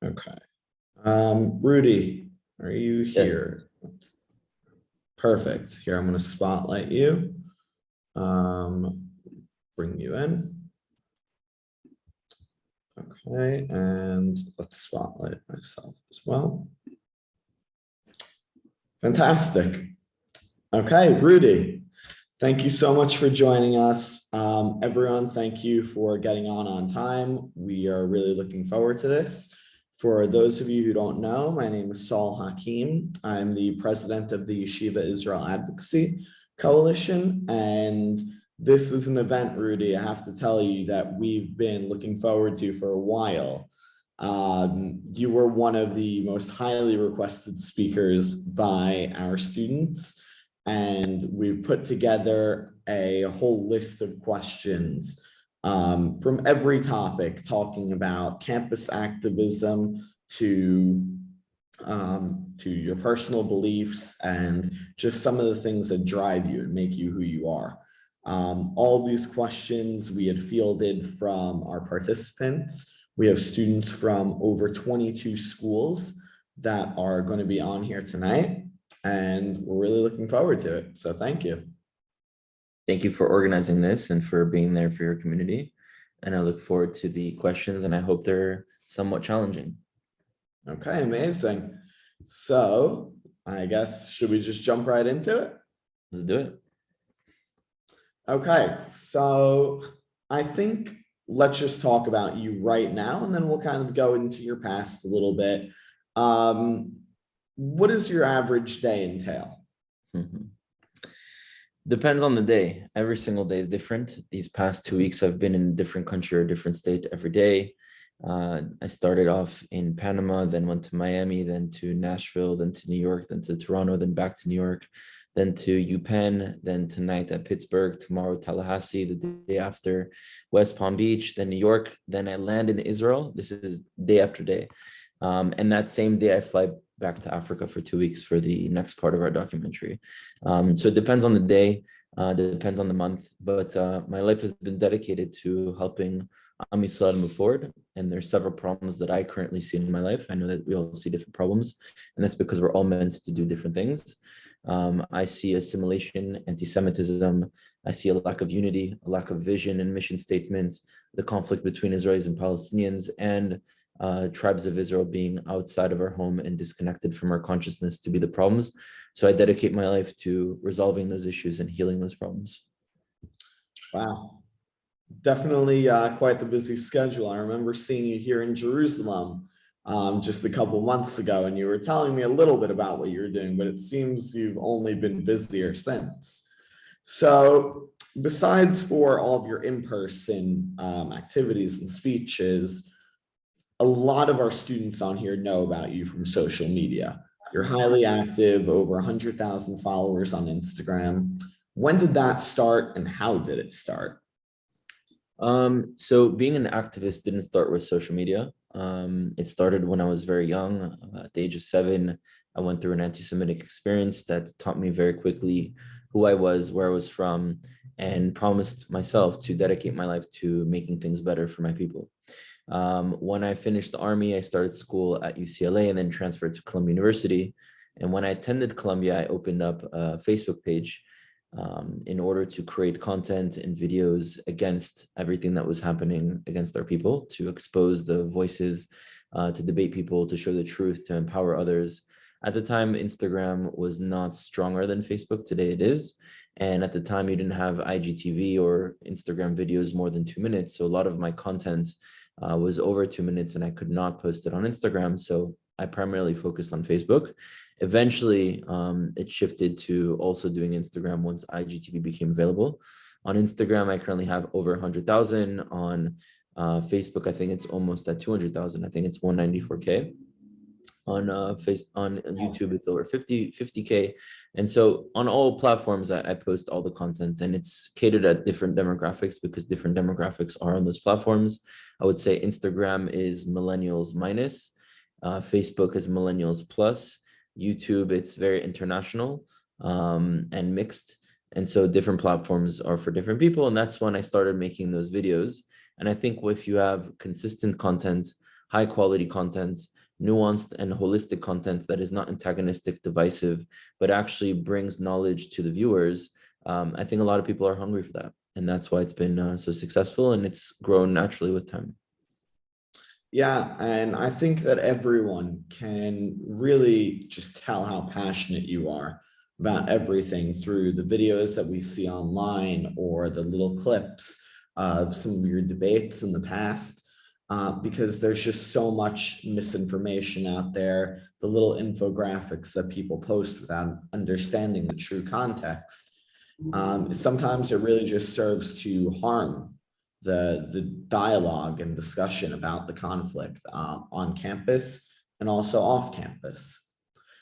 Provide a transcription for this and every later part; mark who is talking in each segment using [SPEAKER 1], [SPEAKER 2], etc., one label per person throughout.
[SPEAKER 1] Okay. Rudy, are you
[SPEAKER 2] Yes.
[SPEAKER 1] here? Perfect. Here, I'm going to spotlight you. Um, Bring you in. Okay, and let's spotlight myself as well. Fantastic. Okay, Rudy, thank you so much for joining us. Everyone, thank you for getting on time. We are really looking forward to this. For those of you who don't know, my name is Saul Hakim. I'm the president of the Yeshiva Israel Advocacy Coalition, and this is an event, Rudy, I have to tell you, that we've been looking forward to for a while. You were one of the most highly requested speakers by our students, and we've put together a whole list of questions from every topic, talking about campus activism to your personal beliefs and just some of the things that drive you and make you who you are. All these questions we had fielded from our participants. We have students from over 22 schools that are going to be on here tonight, and we're really looking forward to it. So thank you.
[SPEAKER 2] Thank you for organizing this and for being there for your community. And I look forward to the questions, and I hope they're somewhat challenging.
[SPEAKER 1] Okay, amazing. So I guess, should we just jump right into it?
[SPEAKER 2] Let's do it.
[SPEAKER 1] Okay, so I think let's just talk about you right now, and then we'll kind of go into your past a little bit. What does your average day entail?
[SPEAKER 2] Depends on the day. Every single day is different. These past 2 weeks, I've been in a different country or a different state every day. I started off in Panama, then went to Miami, then to Nashville, then to New York, then to Toronto, then back to New York, then to UPenn, then tonight at Pittsburgh, tomorrow Tallahassee, the day after West Palm Beach, then New York, then I land in Israel. This is day after day. And that same day I fly back to Africa for 2 weeks for the next part of our documentary. So it depends on the day, depends on the month, but my life has been dedicated to helping Am Yisrael move forward. And there's several problems that I currently see in my life. I know that we all see different problems, and that's because we're all meant to do different things. I see assimilation, anti-Semitism. I see a lack of unity, a lack of vision and mission statement, the conflict between Israelis and Palestinians, and tribes of Israel being outside of our home and disconnected from our consciousness to be the problems. So I dedicate my life to resolving those issues and healing those problems.
[SPEAKER 1] Wow, definitely quite the busy schedule. I remember seeing you here in Jerusalem just a couple months ago, and you were telling me a little bit about what you were doing, but it seems you've only been busier since. So besides for all of your in-person activities and speeches, a lot of our students on here know about you from social media. You're highly active, over 100,000 followers on Instagram. When did that start, and how did it start?
[SPEAKER 2] So being an activist didn't start with social media. It started when I was very young. At the age of 7, I went through an anti-Semitic experience that taught me very quickly who I was, where I was from, and promised myself to dedicate my life to making things better for my people. When I finished the army, I started school at UCLA and then transferred to Columbia University. And when I attended Columbia, I opened up a Facebook page in order to create content and videos against everything that was happening against our people, to expose the voices, to debate people, to show the truth, to empower others. At the time, Instagram was not stronger than Facebook. Today it is. And at the time, you didn't have IGTV or Instagram videos more than 2 minutes. So a lot of my content was over 2 minutes, and I could not post it on Instagram. So I primarily focused on Facebook. Eventually, it shifted to also doing Instagram once IGTV became available. On Instagram, I currently have over 100,000. On Facebook, I think it's almost at 200,000. I think it's 194K. On YouTube, it's over 50K. And so on all platforms, I post all the content, and it's catered at different demographics because different demographics are on those platforms. I would say Instagram is millennials minus, Facebook is millennials plus, YouTube, it's very international and mixed. And so different platforms are for different people. And that's when I started making those videos. And I think if you have consistent content high quality content, nuanced and holistic content that is not antagonistic, divisive, but actually brings knowledge to the viewers. I think a lot of people are hungry for that. And that's why it's been so successful, and it's grown naturally with time.
[SPEAKER 1] Yeah, and I think that everyone can really just tell how passionate you are about everything through the videos that we see online or the little clips of some of your debates in the past, because there's just so much misinformation out there, the little infographics that people post without understanding the true context. Sometimes it really just serves to harm the dialogue and discussion about the conflict on campus and also off campus.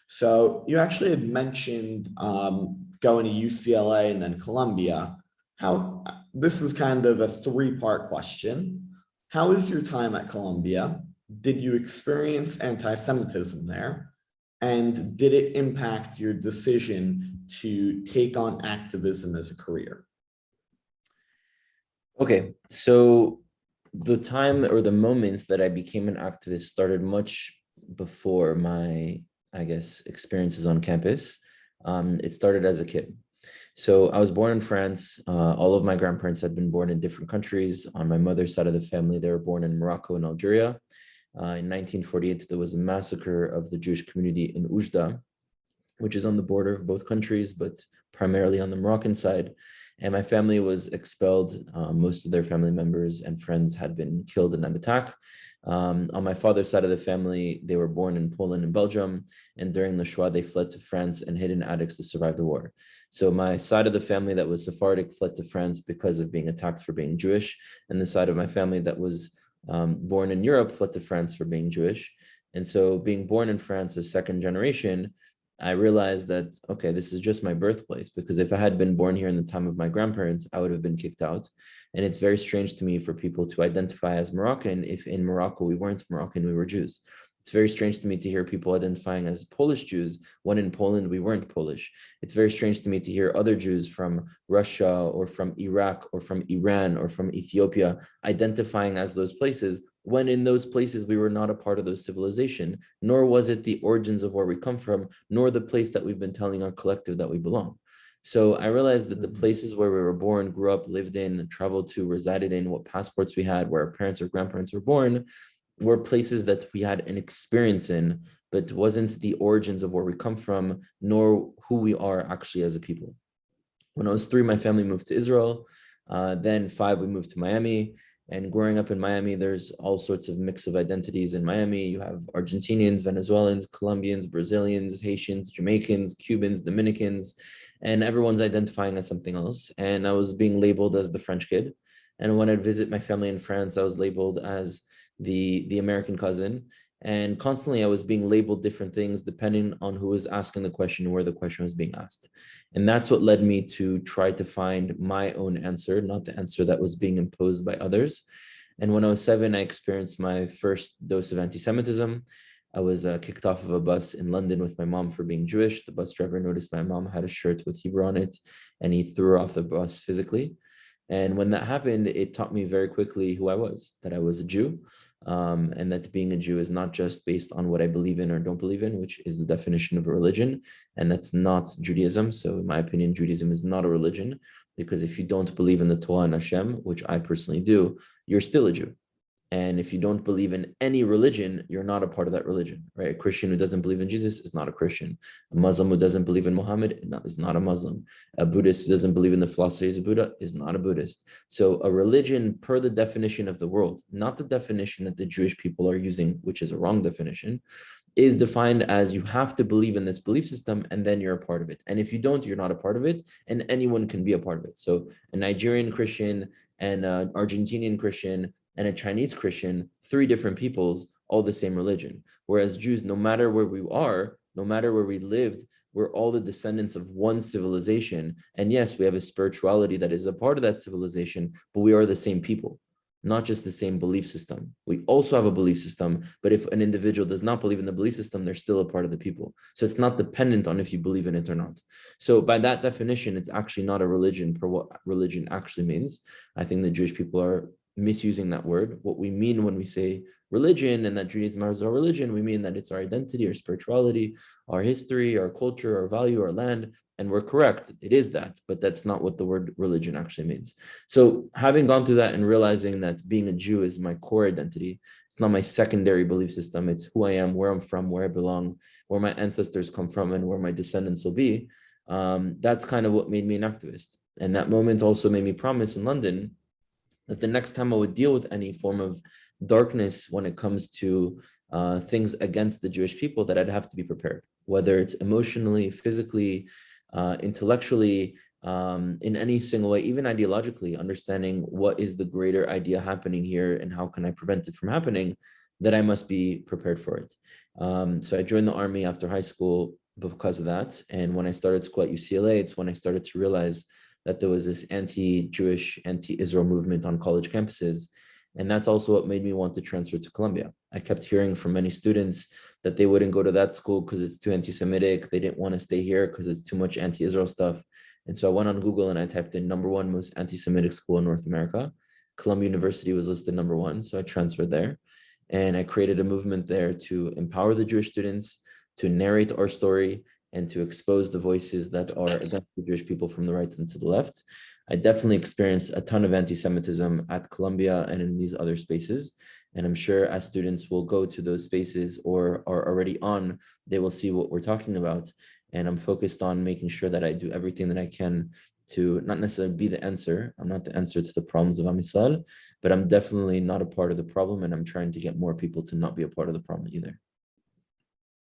[SPEAKER 1] So you actually had mentioned going to UCLA and then Columbia. How this is kind of a three-part question. How was your time at Columbia? Did you experience anti-Semitism there? And did it impact your decision to take on activism as a career?
[SPEAKER 2] Okay, so the time or the moments that I became an activist started much before my, I guess, experiences on campus. It started as a kid. So I was born in France. All of my grandparents had been born in different countries. On my mother's side of the family, they were born in Morocco and Algeria. In 1948, there was a massacre of the Jewish community in Oujda, which is on the border of both countries, but primarily on the Moroccan side. And my family was expelled. Most of their family members and friends had been killed in that attack. On my father's side of the family, they were born in Poland and Belgium. And during the Shoah, they fled to France and hid in attics to survive the war. So my side of the family that was Sephardic fled to France because of being attacked for being Jewish. And the side of my family that was born in Europe fled to France for being Jewish. And so being born in France as second generation, I realized that, okay, this is just my birthplace, because if I had been born here in the time of my grandparents, I would have been kicked out. And it's very strange to me for people to identify as Moroccan if in Morocco we weren't Moroccan, we were Jews. It's very strange to me to hear people identifying as Polish Jews when in Poland we weren't Polish. It's very strange to me to hear other Jews from Russia or from Iraq or from Iran or from Ethiopia identifying as those places, when in those places we were not a part of those civilization, nor was it the origins of where we come from, nor the place that we've been telling our collective that we belong. So I realized that the places where we were born, grew up, lived in, traveled to, resided in, what passports we had, where our parents or grandparents were born, were places that we had an experience in, but wasn't the origins of where we come from, nor who we are actually as a people. When I was 3, my family moved to Israel. Then 5, we moved to Miami. And growing up in Miami, there's all sorts of mix of identities in Miami. You have Argentinians, Venezuelans, Colombians, Brazilians, Haitians, Jamaicans, Cubans, Dominicans, and everyone's identifying as something else. And I was being labeled as the French kid. And when I'd visit my family in France, I was labeled as the American cousin. And constantly I was being labeled different things depending on who was asking the question and where the question was being asked. And that's what led me to try to find my own answer, not the answer that was being imposed by others. And when I was 7, I experienced my first dose of anti-Semitism. I was kicked off of a bus in London with my mom for being Jewish. The bus driver noticed my mom had a shirt with Hebrew on it, and he threw her off the bus physically. And when that happened, it taught me very quickly who I was, that I was a Jew. And that being a Jew is not just based on what I believe in or don't believe in, which is the definition of a religion. And that's not Judaism. So in my opinion, Judaism is not a religion, because if you don't believe in the Torah and Hashem, which I personally do, you're still a Jew. And if you don't believe in any religion, you're not a part of that religion, right? A Christian who doesn't believe in Jesus is not a Christian. A Muslim who doesn't believe in Muhammad is not a Muslim. A Buddhist who doesn't believe in the philosophies of Buddha is not a Buddhist. So a religion, per the definition of the world, not the definition that the Jewish people are using, which is a wrong definition, is defined as you have to believe in this belief system and then you're a part of it. And if you don't, you're not a part of it, and anyone can be a part of it. So a Nigerian Christian and an Argentinian Christian and a Chinese Christian, 3 different peoples, all the same religion. Whereas Jews, no matter where we are, no matter where we lived, we're all the descendants of one civilization. And yes, we have a spirituality that is a part of that civilization, but we are the same people, not just the same belief system. We also have a belief system, but if an individual does not believe in the belief system, they're still a part of the people. So it's not dependent on if you believe in it or not. So by that definition, it's actually not a religion per what religion actually means. I think the Jewish people are misusing that word. What we mean when we say religion and that Judaism is our religion, we mean that it's our identity, our spirituality, our history, our culture, our value, our land. And we're correct, it is that, but that's not what the word religion actually means. So having gone through that and realizing that being a Jew is my core identity, it's not my secondary belief system, it's who I am, where I'm from, where I belong, where my ancestors come from, and where my descendants will be. That's kind of what made me an activist. And that moment also made me promise in London that the next time I would deal with any form of darkness when it comes to things against the Jewish people, that I'd have to be prepared, whether it's emotionally, physically, intellectually, in any single way, even ideologically, understanding what is the greater idea happening here and how can I prevent it from happening, that I must be prepared for it. So I joined the army after high school because of that. And when I started school at UCLA, it's when I started to realize that there was this anti-Jewish, anti-Israel movement on college campuses. And that's also what made me want to transfer to Columbia. I kept hearing from many students that they wouldn't go to that school because it's too anti-Semitic. They didn't want to stay here because it's too much anti-Israel stuff. And so I went on Google and I typed in #1 most anti-Semitic school in North America. Columbia University was listed #1. So I transferred there. And I created a movement there to empower the Jewish students, to narrate our story, and to expose the voices that are against the Jewish people from the right and to the left. I definitely experienced a ton of anti-Semitism at Columbia and in these other spaces. And I'm sure as students will go to those spaces or are already on, they will see what we're talking about. And I'm focused on making sure that I do everything that I can to not necessarily be the answer. I'm not the answer to the problems of Am Yisrael, but I'm definitely not a part of the problem. And I'm trying to get more people to not be a part of the problem either.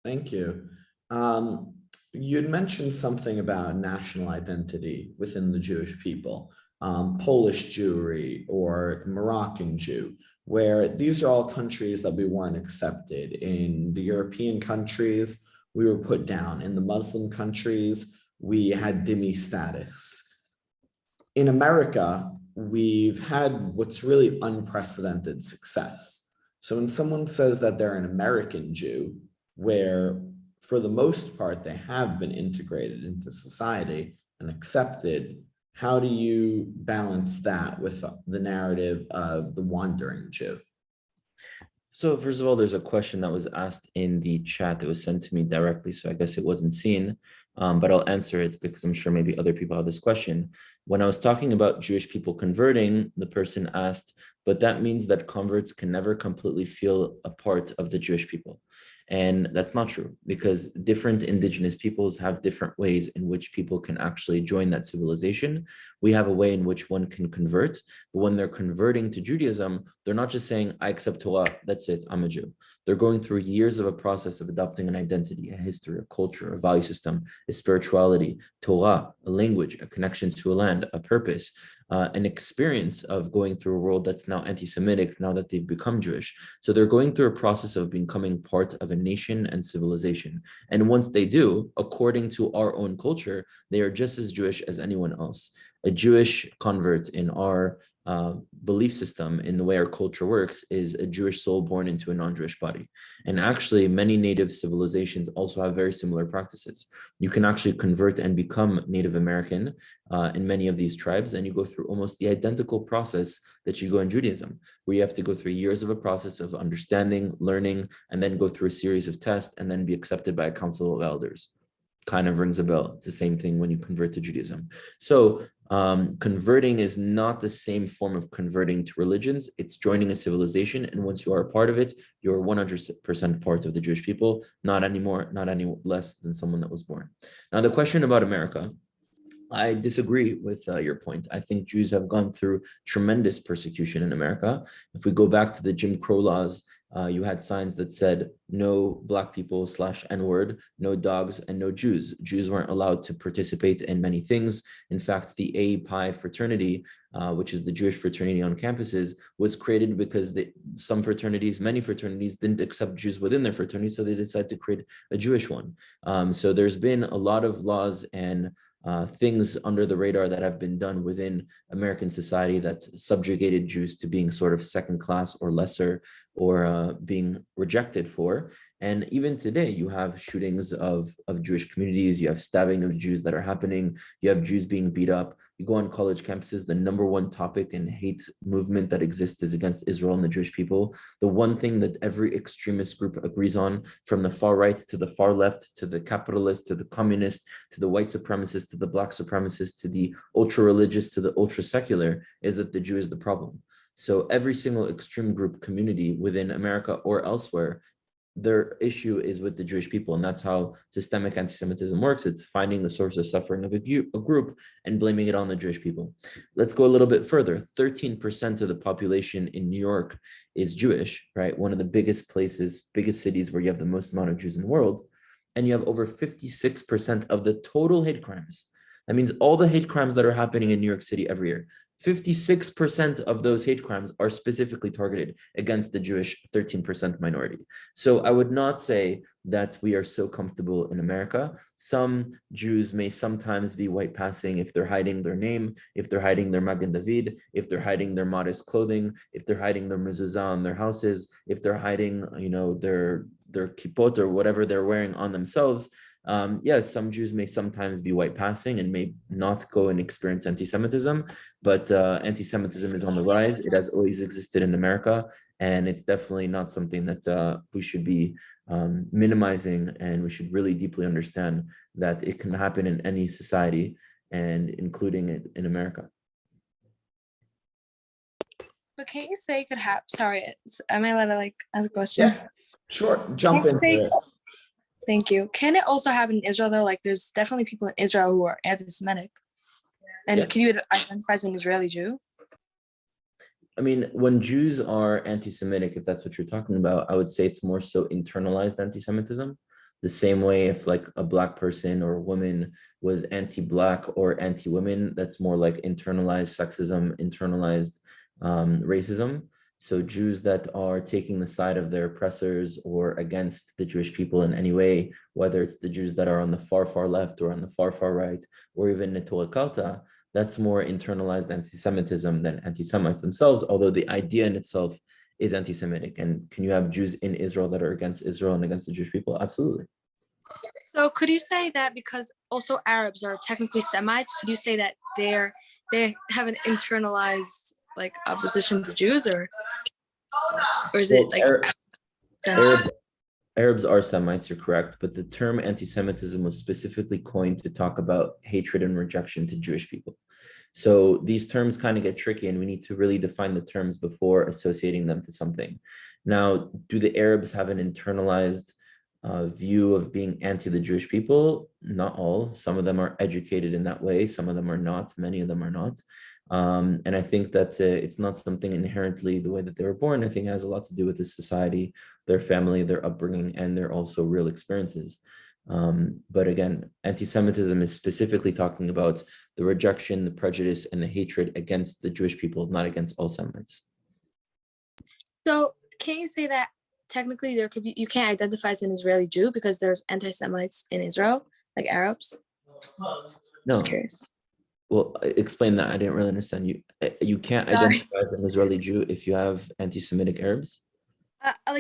[SPEAKER 1] Thank you. You'd mentioned something about national identity within the Jewish people, Polish Jewry or Moroccan Jew, where these are all countries that we weren't accepted. In the European countries, we were put down. In the Muslim countries, we had dhimmi status. In America, we've had what's really unprecedented success. So when someone says that they're an American Jew, where for the most part, they have been integrated into society and accepted, how do you balance that with the narrative of the wandering Jew?
[SPEAKER 2] So first of all, there's a question that was asked in the chat that was sent to me directly, so I guess it wasn't seen, but I'll answer it because I'm sure maybe other people have this question. When I was talking about Jewish people converting, the person asked, but that means that converts can never completely feel a part of the Jewish people. And that's not true, because different indigenous peoples have different ways in which people can actually join that civilization. We have a way in which one can convert, but when they're converting to Judaism, they're not just saying, I accept Torah, that's it, I'm a Jew. They're going through years of a process of adopting an identity, a history, a culture, a value system, a spirituality, Torah, a language, a connection to a land, a purpose, an experience of going through a world that's now anti-Semitic now that they've become Jewish. So they're going through a process of becoming part of a nation and civilization. And once they do, according to our own culture, they are just as Jewish as anyone else. A Jewish convert in our belief system, in the way our culture works, is a Jewish soul born into a non-Jewish body. And actually, many native civilizations also have very similar practices. You can actually convert and become Native American in many of these tribes, and you go through almost the identical process that you go in Judaism, where you have to go through years of a process of understanding, learning, and then go through a series of tests, and then be accepted by a council of elders. Kind of rings a bell. It's the same thing when you convert to Judaism. So converting is not the same form of converting to religions. It's joining a civilization. And once you are a part of it, you're 100% part of the Jewish people, not anymore, not any less than someone that was born. Now, the question about America, I disagree with your point. I think Jews have gone through tremendous persecution in America. If we go back to the Jim Crow laws, you had signs that said no Black people / N-word, no dogs, and no Jews. Jews weren't allowed to participate in many things. In fact, the A Pi fraternity, which is the Jewish fraternity on campuses, was created because some fraternities, many fraternities, didn't accept Jews within their fraternity, so they decided to create a Jewish one. So there's been a lot of laws and things under the radar that have been done within American society that subjugated Jews to being sort of second class or lesser or being rejected for. And even today, you have shootings of Jewish communities, you have stabbing of Jews that are happening, you have Jews being beat up. You go on college campuses, the number one topic and hate movement that exists is against Israel and the Jewish people. The one thing that every extremist group agrees on, from the far right to the far left, to the capitalist, to the communist, to the white supremacist, to the black supremacist, to the ultra-religious, to the ultra-secular, is that the Jew is the problem. So every single extreme group community within America or elsewhere, their issue is with the Jewish people. And that's how systemic anti-Semitism works. It's finding the source of suffering of a group and blaming it on the Jewish people. Let's go a little bit further. 13% of the population in New York is Jewish, right? One of the biggest places, biggest cities where you have the most amount of Jews in the world. And you have over 56% of the total hate crimes. That means all the hate crimes that are happening in New York City every year, 56% of those hate crimes are specifically targeted against the Jewish 13% minority. So I would not say that we are so comfortable in America. Some Jews may sometimes be white passing if they're hiding their name, if they're hiding their Magen David, if they're hiding their modest clothing, if they're hiding their mezuzah on their houses, if they're hiding, their kippot or whatever they're wearing on themselves. Yes, some Jews may sometimes be white passing and may not go and experience anti-Semitism, but anti-Semitism is on the rise. It has always existed in America, and it's definitely not something that we should be minimizing, and we should really deeply understand that it can happen in any society, and including it in America.
[SPEAKER 3] But can't you say could have, sorry, am I allowed to ask a question?
[SPEAKER 1] Yeah, sure, jump in.
[SPEAKER 3] Thank you. Can it also happen in Israel though? There's definitely people in Israel who are anti-Semitic. And
[SPEAKER 2] Yeah.
[SPEAKER 3] can you identify as an Israeli Jew?
[SPEAKER 2] I mean, when Jews are anti-Semitic, if that's what you're talking about, I would say it's more so internalized anti-Semitism. The same way if a black person or a woman was anti-black or anti-women, that's more like internalized sexism, internalized racism. So Jews that are taking the side of their oppressors or against the Jewish people in any way, whether it's the Jews that are on the far, far left or on the far, far right, or even Netul Kalta, that's more internalized anti-Semitism than anti-Semites themselves, although the idea in itself is anti-Semitic. And can you have Jews in Israel that are against Israel and against the Jewish people? Absolutely.
[SPEAKER 3] So could you say that because also Arabs are technically Semites, could you say that they have an internalized opposition to Jews, or is it
[SPEAKER 2] Arabs are Semites, you're correct, but the term anti-Semitism was specifically coined to talk about hatred and rejection to Jewish people. So these terms kind of get tricky, and we need to really define the terms before associating them to something. Now, do the Arabs have an internalized view of being anti the Jewish people? Not all. Some of them are educated in that way. Some of them are not. Many of them are not. And I think that it's not something inherently the way that they were born. I think it has a lot to do with the society, their family, their upbringing, and their also real experiences. But again, anti-Semitism is specifically talking about the rejection, the prejudice, and the hatred against the Jewish people, not against all Semites.
[SPEAKER 3] So can you say that technically you can't identify as an Israeli Jew because there's anti-Semites in Israel, like Arabs?
[SPEAKER 2] No.
[SPEAKER 3] Just curious.
[SPEAKER 2] Well, explain that. I didn't really understand you. You can't identify as an Israeli Jew if you have anti-Semitic Arabs?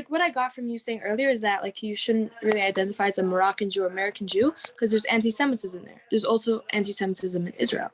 [SPEAKER 3] What I got from you saying earlier is that you shouldn't really identify as a Moroccan Jew or American Jew because there's anti-Semitism there. There's also anti-Semitism in Israel.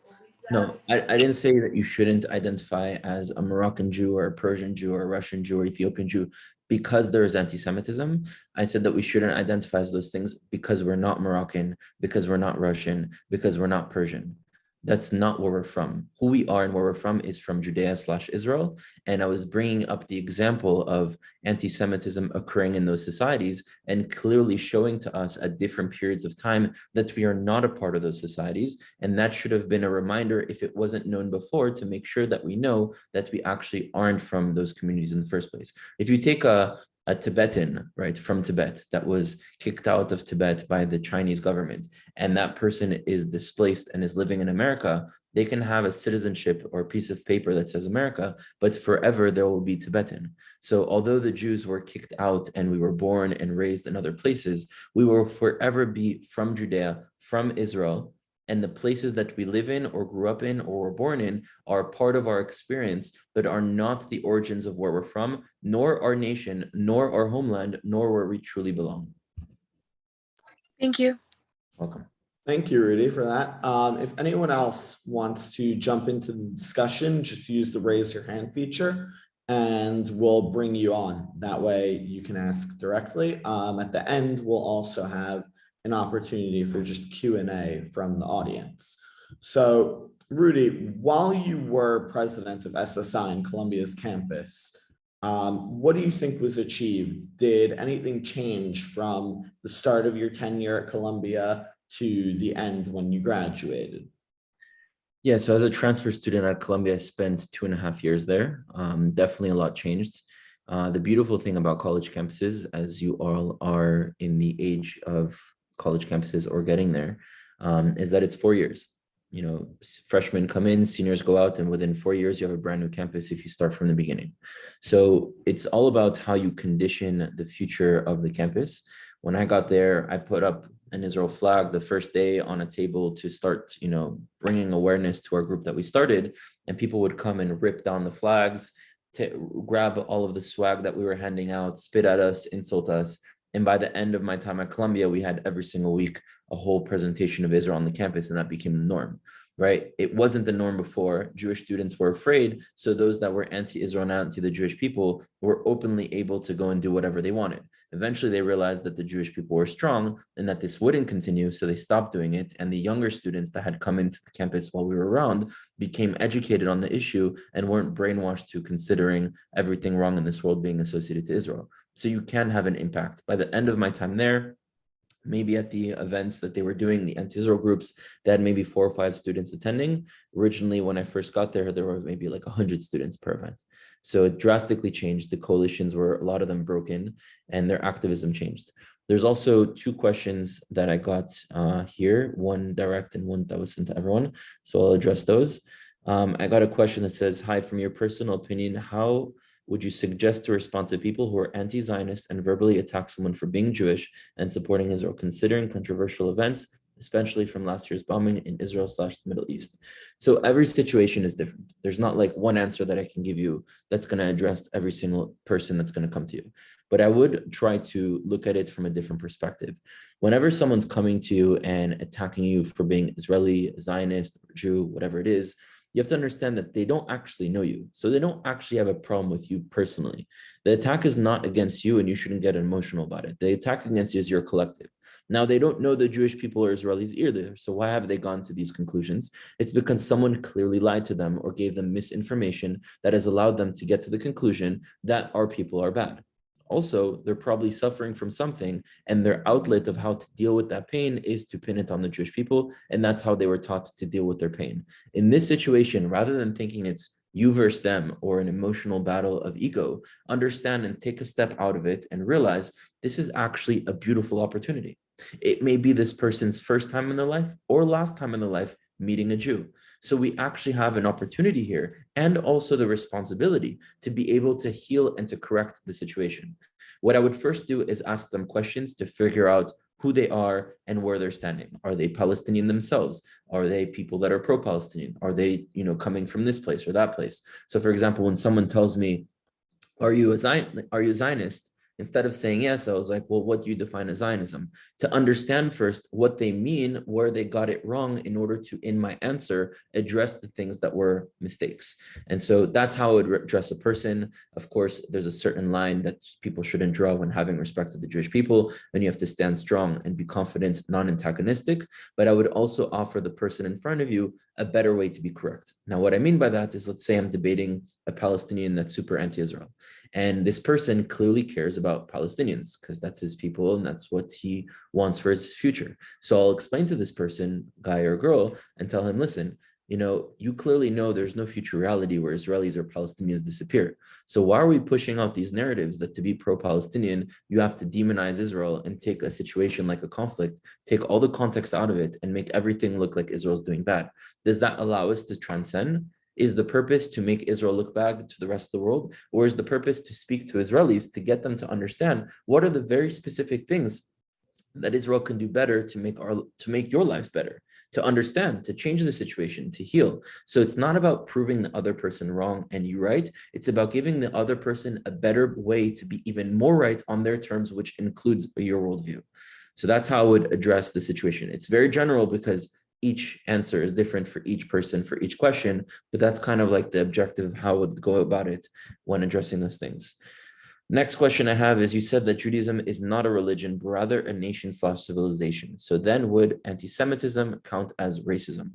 [SPEAKER 2] No, I didn't say that you shouldn't identify as a Moroccan Jew or a Persian Jew or a Russian Jew or Ethiopian Jew because there is anti-Semitism. I said that we shouldn't identify as those things because we're not Moroccan, because we're not Russian, because we're not Persian. That's not where we're from. Who we are and where we're from is from Judea/Israel. And I was bringing up the example of anti-Semitism occurring in those societies and clearly showing to us at different periods of time that we are not a part of those societies. And that should have been a reminder, if it wasn't known before, to make sure that we know that we actually aren't from those communities in the first place. If you take a Tibetan, right, from Tibet that was kicked out of Tibet by the Chinese government, and that person is displaced and is living in America, they can have a citizenship or a piece of paper that says America, but forever there will be Tibetan. So although the Jews were kicked out and we were born and raised in other places, we will forever be from Judea, from Israel, And the places that we live in or grew up in or were born in are part of our experience, but are not the origins of where we're from, nor our nation, nor our homeland, nor where we truly belong.
[SPEAKER 3] Thank you.
[SPEAKER 2] Welcome.
[SPEAKER 1] Thank you, Rudy, for that. If anyone else wants to jump into the discussion, just use the raise your hand feature and we'll bring you on. That way you can ask directly. At the end, we'll also have an opportunity for just Q&A from the audience. So Rudy, while you were president of SSI in Columbia's campus, what do you think was achieved? Did anything change from the start of your tenure at Columbia to the end when you graduated?
[SPEAKER 2] Yeah, so as a transfer student at Columbia, I spent 2.5 years there. Definitely a lot changed. The beautiful thing about college campuses, as you all are in the age of college campuses or getting there, is that it's 4 years. You know, freshmen come in, seniors go out, and within 4 years, you have a brand new campus if you start from the beginning. So it's all about how you condition the future of the campus. When I got there, I put up an Israel flag the first day on a table to start, you know, bringing awareness to our group that we started, and people would come and rip down the flags, to grab all of the swag that we were handing out, spit at us, insult us. And by the end of my time at Columbia, we had every single week a whole presentation of Israel on the campus, and that became the norm, right? It wasn't the norm before. Jewish students were afraid, so those that were anti-Israel and anti the Jewish people were openly able to go and do whatever they wanted. Eventually, they realized that the Jewish people were strong and that this wouldn't continue, so they stopped doing it. And the younger students that had come into the campus while we were around became educated on the issue and weren't brainwashed to considering everything wrong in this world being associated to Israel. So you can have an impact. By the end of my time there, maybe at the events that they were doing, the anti-Israel groups, they had maybe 4 or 5 students attending. Originally, when I first got there were maybe like 100 students per event. So it drastically changed. The coalitions were, a lot of them broken, and their activism changed. There's also 2 questions that I got here, one direct and one that was sent to everyone. So I'll address those. I got a question that says, hi, from your personal opinion, how would you suggest to respond to people who are anti-Zionist and verbally attack someone for being Jewish and supporting Israel, considering controversial events, especially from last year's bombing in Israel/the Middle East? So every situation is different. There's not like one answer that I can give you that's going to address every single person that's going to come to you. But I would try to look at it from a different perspective. Whenever someone's coming to you and attacking you for being Israeli, Zionist, or Jew, whatever it is, you have to understand that they don't actually know you. So they don't actually have a problem with you personally. The attack is not against you, and you shouldn't get emotional about it. The attack against you is your collective. Now, they don't know the Jewish people or Israelis either. So why have they gone to these conclusions? It's because someone clearly lied to them or gave them misinformation that has allowed them to get to the conclusion that our people are bad. Also, they're probably suffering from something, and their outlet of how to deal with that pain is to pin it on the Jewish people, and that's how they were taught to deal with their pain. In this situation, rather than thinking it's you versus them or an emotional battle of ego, understand and take a step out of it and realize this is actually a beautiful opportunity. It may be this person's first time in their life or last time in their life meeting a Jew. So we actually have an opportunity here and also the responsibility to be able to heal and to correct the situation. What I would first do is ask them questions to figure out who they are and where they're standing. Are they Palestinian themselves? Are they people that are pro-Palestinian? Are they, coming from this place or that place? So for example, when someone tells me, are you a Zionist? Instead of saying yes, I was like, well, what do you define as Zionism? To understand first what they mean, where they got it wrong, in order to, in my answer, address the things that were mistakes. And so that's how I would address a person. Of course, there's a certain line that people shouldn't draw when having respect to the Jewish people, and you have to stand strong and be confident, non-antagonistic. But I would also offer the person in front of you a better way to be correct. Now, what I mean by that is, let's say I'm debating a Palestinian that's super anti-Israel. And this person clearly cares about Palestinians because that's his people and that's what he wants for his future. So I'll explain to this person, guy or girl, and tell him, listen, you clearly know there's no future reality where Israelis or Palestinians disappear. So why are we pushing out these narratives that to be pro-Palestinian, you have to demonize Israel and take a situation like a conflict, take all the context out of it and make everything look like Israel's doing bad? Does that allow us to transcend? Is the purpose to make Israel look bad to the rest of the world? Or is the purpose to speak to Israelis to get them to understand what are the very specific things that Israel can do better to make your life better? to understand, to change the situation, to heal. So it's not about proving the other person wrong and you right. It's about giving the other person a better way to be even more right on their terms, which includes your worldview. So that's how I would address the situation. It's very general because each answer is different for each person, for each question, but that's kind of like the objective of how I would go about it when addressing those things. Next question I have is, you said that Judaism is not a religion, but rather a nation/civilization. So then would anti-Semitism count as racism?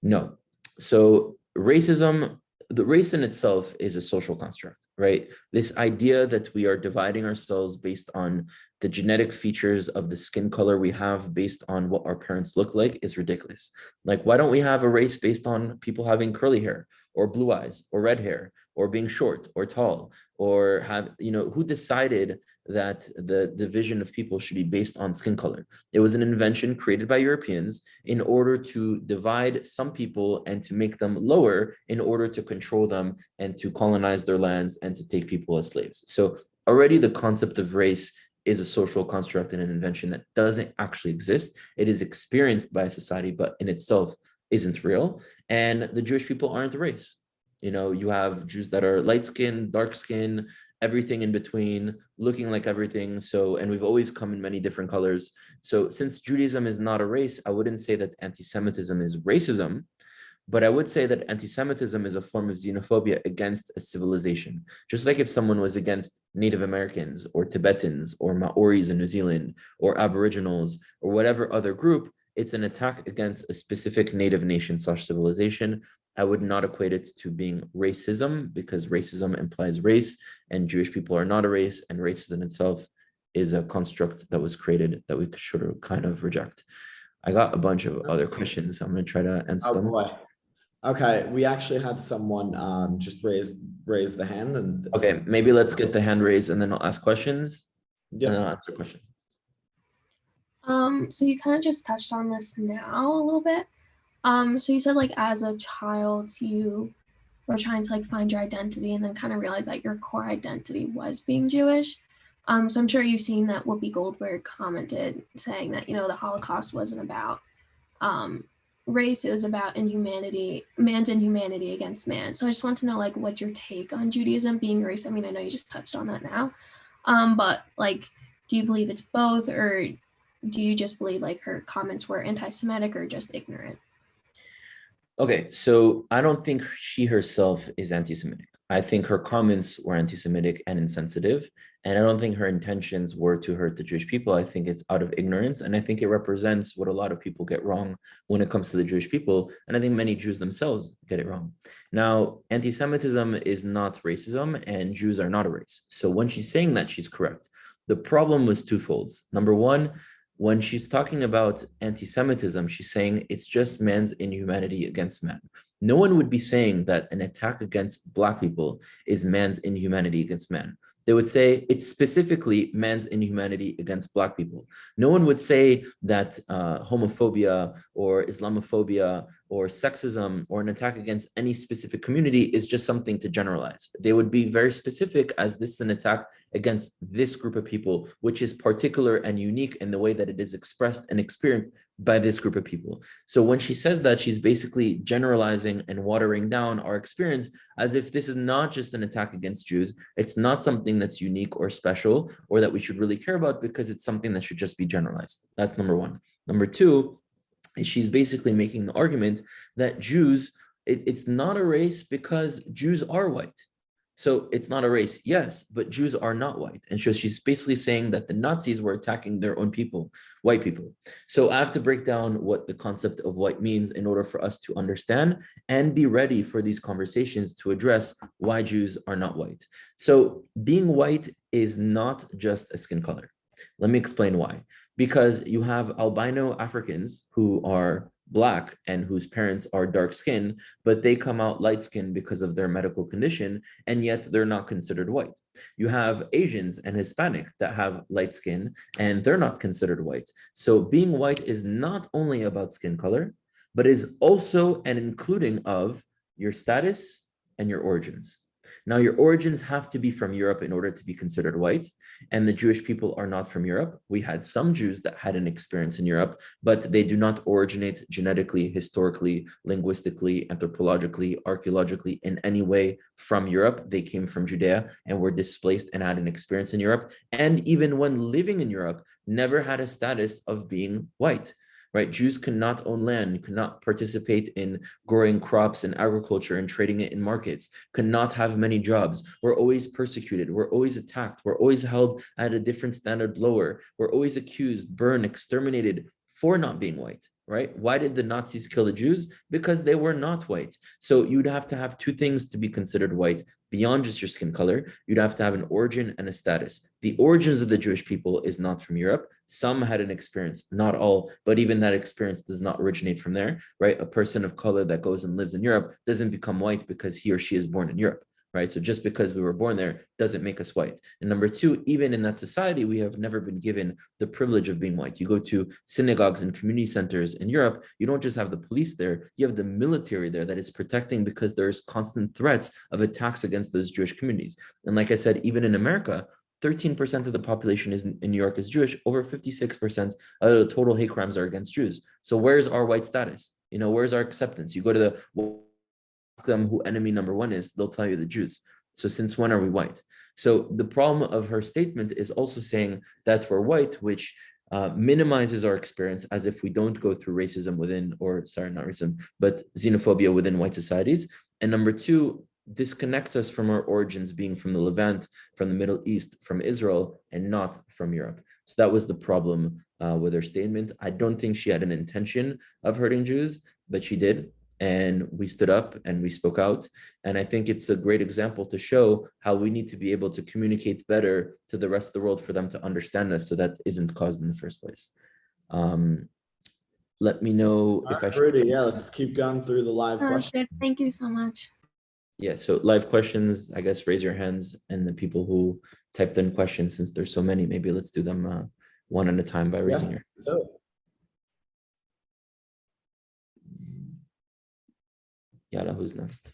[SPEAKER 2] No. So racism, the race in itself is a social construct, right? This idea that we are dividing ourselves based on the genetic features of the skin color we have based on what our parents look like is ridiculous. Like, why don't we have a race based on people having curly hair or blue eyes or red hair or being short or tall, or have, who decided that the division of people should be based on skin color? It was an invention created by Europeans in order to divide some people and to make them lower in order to control them and to colonize their lands and to take people as slaves. So already the concept of race is a social construct and an invention that doesn't actually exist. It is experienced by society, but in itself isn't real. And the Jewish people aren't a race. You have Jews that are light skin, dark skin, everything in between, looking like everything. So, and we've always come in many different colors. So since Judaism is not a race, I wouldn't say that anti-Semitism is racism, but I would say that anti-Semitism is a form of xenophobia against a civilization. Just like if someone was against Native Americans or Tibetans or Maoris in New Zealand or Aboriginals or whatever other group, it's an attack against a specific native nation/civilization. I would not equate it to being racism, because racism implies race and Jewish people are not a race, and racism itself is a construct that was created that we should kind of reject. I got a bunch of other questions. So I'm going to try to answer them.
[SPEAKER 1] Boy. Okay, we actually had someone just raise the hand, and
[SPEAKER 2] okay, maybe let's get the hand raised and then I'll ask questions.
[SPEAKER 1] Yeah.
[SPEAKER 2] And then I'll answer questions.
[SPEAKER 4] So you kind of just touched on this now a little bit. So you said like as a child you were trying to like find your identity and then kind of realize that your core identity was being Jewish. So I'm sure you've seen that Whoopi Goldberg commented saying that, the Holocaust wasn't about race, it was about inhumanity, man's inhumanity against man. So I just want to know like what's your take on Judaism being race? I mean, I know you just touched on that now. But like, do you believe it's both, or do you just believe like her comments were anti-Semitic or just ignorant?
[SPEAKER 2] Okay, so I don't think she herself is anti-Semitic. I think her comments were anti-Semitic and insensitive, and I don't think her intentions were to hurt the Jewish people. I think it's out of ignorance, and I think it represents what a lot of people get wrong when it comes to the Jewish people, and I think many Jews themselves get it wrong. Now, anti-Semitism is not racism, and Jews are not a race. So when she's saying that, she's correct. The problem was twofold. Number one, when she's talking about anti-Semitism, she's saying it's just man's inhumanity against man. No one would be saying that an attack against Black people is man's inhumanity against man. They would say it's specifically man's inhumanity against Black people. No one would say that homophobia or Islamophobia or sexism or an attack against any specific community is just something to generalize. They would be very specific, as this is an attack against this group of people, which is particular and unique in the way that it is expressed and experienced by this group of people. So when she says that, she's basically generalizing and watering down our experience as if this is not just an attack against Jews. It's not something that's unique or special or that we should really care about, because it's something that should just be generalized. That's number one. Number two, is she's basically making the argument that Jews, it's not a race because Jews are white. So it's not a race, yes, but Jews are not white. And so she's basically saying that the Nazis were attacking their own people, white people. So I have to break down what the concept of white means in order for us to understand and be ready for these conversations to address why Jews are not white. So being white is not just a skin color. Let me explain why. Because you have albino Africans who are Black and whose parents are dark skinned, but they come out light skinned because of their medical condition, and yet they're not considered white. You have Asians and Hispanic that have light skin and they're not considered white. So being white is not only about skin color, but is also an including of your status and your origins. Now, your origins have to be from Europe in order to be considered white, and the Jewish people are not from Europe. We had some Jews that had an experience in Europe, but they do not originate genetically, historically, linguistically, anthropologically, archaeologically in any way from Europe. They came from Judea and were displaced and had an experience in Europe. And even when living in Europe, never had a status of being white. Right? Jews cannot own land, cannot participate in growing crops and agriculture and trading it in markets, cannot have many jobs. We're always persecuted. We're always attacked. We're always held at a different standard lower. We're always accused, burned, exterminated for not being white, right? Why did the Nazis kill the Jews? Because they were not white. So you'd have to have two things to be considered white beyond just your skin color. You'd have to have an origin and a status. The origins of the Jewish people is not from Europe. Some had an experience, not all, but even that experience does not originate from there, right? A person of color that goes and lives in Europe doesn't become white because he or she is born in Europe. Right. So just because we were born there doesn't make us white. And number two, even in that society, we have never been given the privilege of being white. You go to synagogues and community centers in Europe, you don't just have the police there, you have the military there that is protecting because there's constant threats of attacks against those Jewish communities. And like I said, even in America, 13% of the population in New York is Jewish. Over 56% of the total hate crimes are against Jews. So where's our white status? You know, where's our acceptance? You go to the them who enemy number one is, they'll tell you the Jews. So since when are we white? So the problem of her statement is also saying that we're white, which minimizes our experience as if we don't go through racism within, or sorry, not racism, but xenophobia within white societies. And number two, disconnects us from our origins being from the Levant, from the Middle East, from Israel, and not from Europe. So that was the problem with her statement. I don't think she had an intention of hurting Jews, but she did. And we stood up and we spoke out. And I think it's a great example to show how we need to be able to communicate better to the rest of the world for them to understand us so that isn't caused in the first place. Let me know if I should.
[SPEAKER 1] Rudy, yeah, let's keep going through the live questions.
[SPEAKER 4] Thank you so much.
[SPEAKER 2] Yeah, so live questions, I guess, raise your hands, and the people who typed in questions, since there's so many, maybe let's do them one at a time by raising your hands.
[SPEAKER 1] Oh.
[SPEAKER 2] Yada, who's next?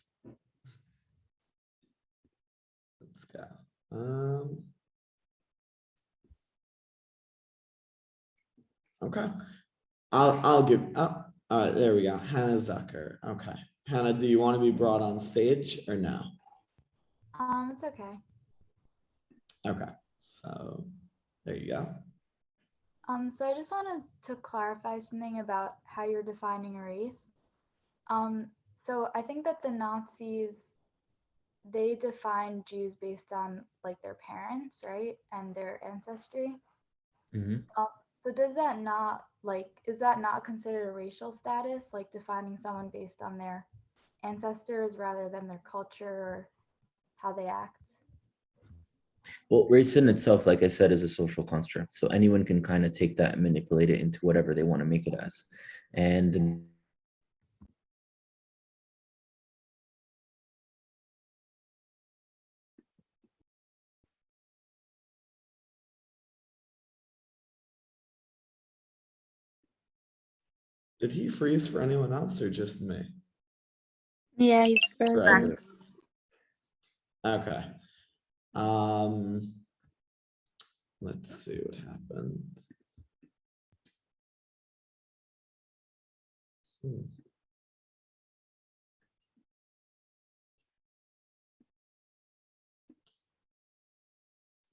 [SPEAKER 1] Let's go. Okay. I'll give up. All right, there we go. Hannah Zucker. Okay. Hannah, do you want to be brought on stage or no?
[SPEAKER 5] It's okay.
[SPEAKER 1] Okay. So there you go.
[SPEAKER 5] So I just wanted to clarify something about how you're defining race. So I think that the Nazis, they defined Jews based on like their parents, right? And their ancestry.
[SPEAKER 2] Mm-hmm.
[SPEAKER 5] So does that not is that not considered a racial status, like defining someone based on their ancestors rather than their culture or how they act?
[SPEAKER 2] Well, race in itself, like I said, is a social construct. So anyone can kind of take that and manipulate it into whatever they want to make it as. And
[SPEAKER 1] Did he freeze for anyone else or just me?
[SPEAKER 3] Yeah, he's
[SPEAKER 1] For
[SPEAKER 3] very
[SPEAKER 1] everyone. Okay. Let's see what happened.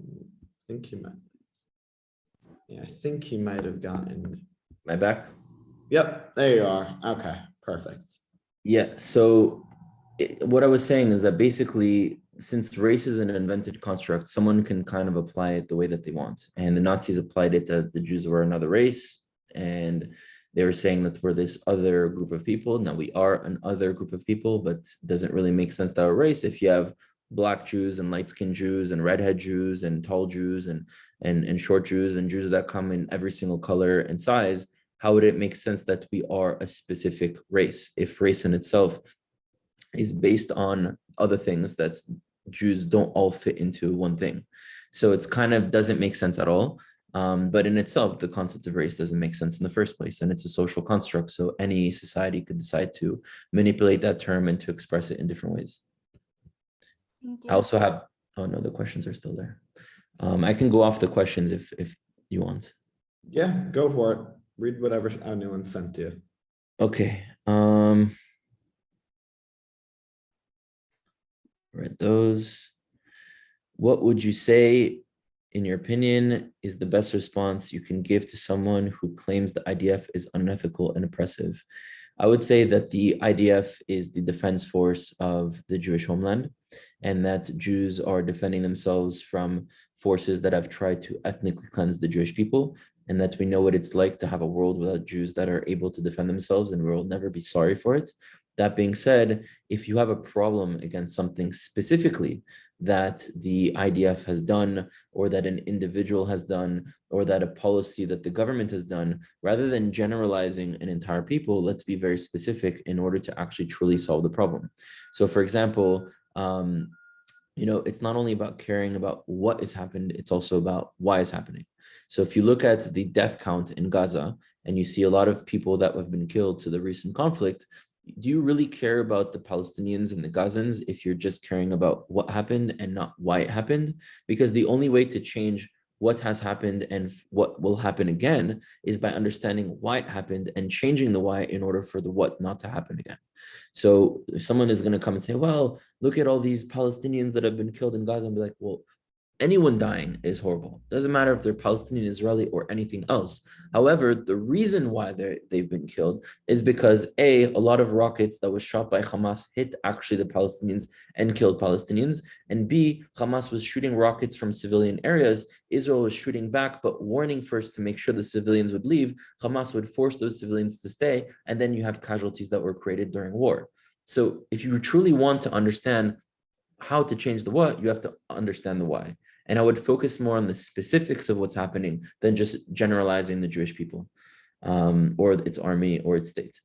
[SPEAKER 1] I think he might. Yeah, I think he might have gotten.
[SPEAKER 2] my back.
[SPEAKER 1] Yep, there you are. Okay, perfect.
[SPEAKER 2] Yeah, so what I was saying is that basically, since race is an invented construct, someone can kind of apply it the way that they want. And the Nazis applied it that the Jews were another race, and they were saying that we're this other group of people. Now we are an other group of people, but it doesn't really make sense that we're race if you have Black Jews and light-skinned Jews and redhead Jews and tall Jews and short Jews and Jews that come in every single color and size. How would it make sense that we are a specific race if race in itself is based on other things that Jews don't all fit into one thing? So it's kind of doesn't make sense at all. But in itself, the concept of race doesn't make sense in the first place, and it's a social construct. So any society could decide to manipulate that term and to express it in different ways.
[SPEAKER 5] Thank
[SPEAKER 2] I
[SPEAKER 5] you.
[SPEAKER 2] also have, oh no, the questions are still there. I can go off the questions if you want.
[SPEAKER 1] Yeah, go for it. Read whatever anyone sent to you.
[SPEAKER 2] Okay. Read those. What would you say, in your opinion, is the best response you can give to someone who claims the IDF is unethical and oppressive? I would say that the IDF is the defense force of the Jewish homeland, and that Jews are defending themselves from forces that have tried to ethnically cleanse the Jewish people, and that we know what it's like to have a world without Jews that are able to defend themselves, and we'll never be sorry for it. That being said, if you have a problem against something specifically that the IDF has done, or that an individual has done, or that a policy that the government has done, rather than generalizing an entire people, let's be very specific in order to actually truly solve the problem. So for example, it's not only about caring about what has happened, it's also about why it's happening. So if you look at the death count in Gaza and you see a lot of people that have been killed to the recent conflict, do you really care about the Palestinians and the Gazans if you're just caring about what happened and not why it happened? Because the only way to change what has happened and what will happen again is by understanding why it happened and changing the why in order for the what not to happen again. So if someone is going to come and say, well, look at all these Palestinians that have been killed in Gaza, and be like, well, anyone dying is horrible. Doesn't matter if they're Palestinian, Israeli, or anything else. However, the reason why they've been killed is because a lot of rockets that was shot by Hamas hit actually the Palestinians and killed Palestinians. And B, Hamas was shooting rockets from civilian areas. Israel was shooting back, but warning first to make sure the civilians would leave. Hamas would force those civilians to stay. And then you have casualties that were created during war. So if you truly want to understand how to change the what, you have to understand the why. And I would focus more on the specifics of what's happening than just generalizing the Jewish people or its army or its state.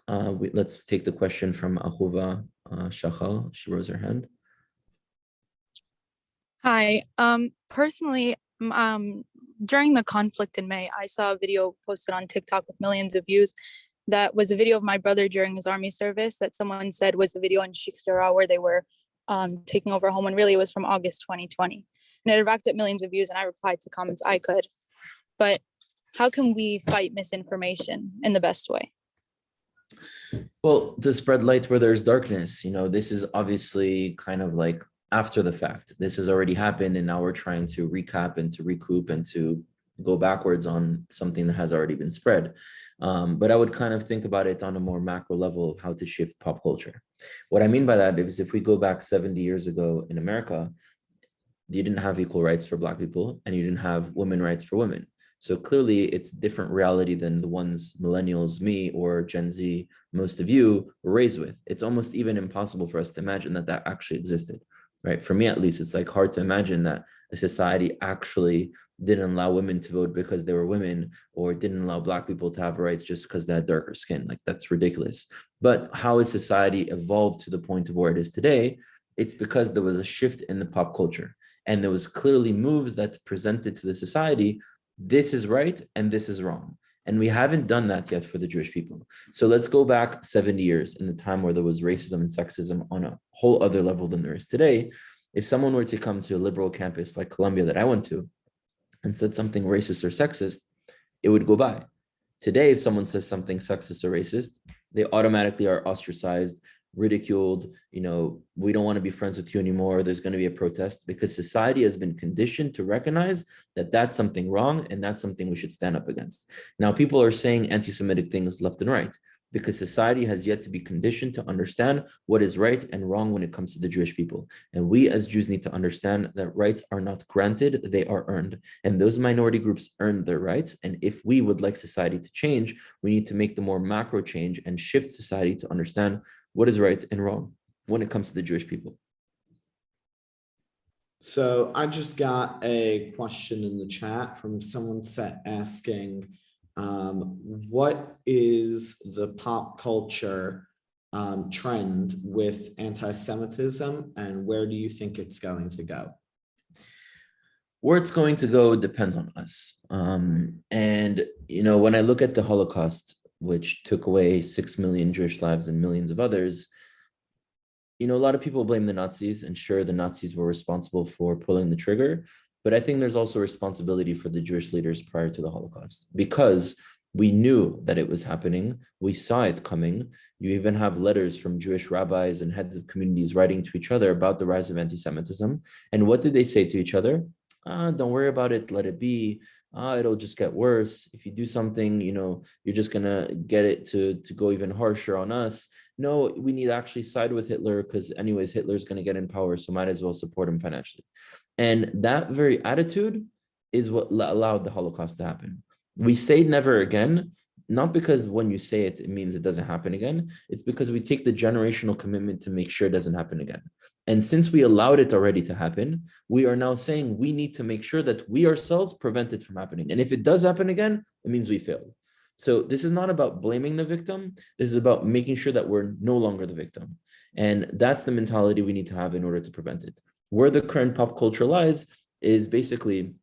[SPEAKER 2] Let's take the question from Ahuva Shachal. She rose her hand.
[SPEAKER 6] Hi. Personally, during the conflict in May, I saw a video posted on TikTok with millions of views. That was a video of my brother during his army service that someone said was a video in Sheikh Jarrah where they were taking over a home, when really it was from August 2020. And it racked up millions of views, and I replied to comments I could. But how can we fight misinformation in the best way?
[SPEAKER 2] Well, to spread light where there's darkness, this is obviously kind of like after the fact. This has already happened, and now we're trying to recap and to recoup and to go backwards on something that has already been spread. But I would kind of think about it on a more macro level of how to shift pop culture. What I mean by that is if we go back 70 years ago in America, you didn't have equal rights for Black people and you didn't have women rights for women. So clearly it's different reality than the ones millennials, me, or Gen Z, most of you were raised with. It's almost even impossible for us to imagine that that actually existed, right? For me, at least, it's like hard to imagine that a society actually didn't allow women to vote because they were women, or didn't allow Black people to have rights just because they had darker skin. Like, that's ridiculous. But how has society evolved to the point of where it is today? It's because there was a shift in the pop culture, and there was clearly moves that presented to the society, this is right and this is wrong. And we haven't done that yet for the Jewish people. So let's go back 70 years in the time where there was racism and sexism on a whole other level than there is today. If someone were to come to a liberal campus like Columbia that I went to and said something racist or sexist, it would go by. Today, if someone says something sexist or racist, they automatically are ostracized, ridiculed. We don't want to be friends with you anymore. There's going to be a protest, because society has been conditioned to recognize that that's something wrong and that's something we should stand up against. Now, people are saying anti-Semitic things left and right because society has yet to be conditioned to understand what is right and wrong when it comes to the Jewish people. And we as Jews need to understand that rights are not granted, they are earned. And those minority groups earn their rights. And if we would like society to change, we need to make the more macro change and shift society to understand what is right and wrong when it comes to the Jewish people.
[SPEAKER 1] So I just got a question in the chat from someone asking, what is the pop culture trend with anti-Semitism, and where do you think it's going to go?
[SPEAKER 2] Where it's going to go depends on us. And when I look at the Holocaust, which took away 6 million Jewish lives and millions of others, a lot of people blame the Nazis, and sure, the Nazis were responsible for pulling the trigger. But I think there's also responsibility for the Jewish leaders prior to the Holocaust, because we knew that it was happening. We saw it coming. You even have letters from Jewish rabbis and heads of communities writing to each other about the rise of anti-Semitism. And what did they say to each other? Don't worry about it. Let it be. It'll just get worse. If you do something, you're just going to get it to go even harsher on us. No, we need to actually side with Hitler, because anyways, Hitler's going to get in power, so might as well support him financially. And that very attitude is what allowed the Holocaust to happen. We say never again, not because when you say it, it means it doesn't happen again. It's because we take the generational commitment to make sure it doesn't happen again. And since we allowed it already to happen, we are now saying we need to make sure that we ourselves prevent it from happening. And if it does happen again, it means we failed. So this is not about blaming the victim. This is about making sure that we're no longer the victim. And that's the mentality we need to have in order to prevent it. Where the current pop culture lies is basically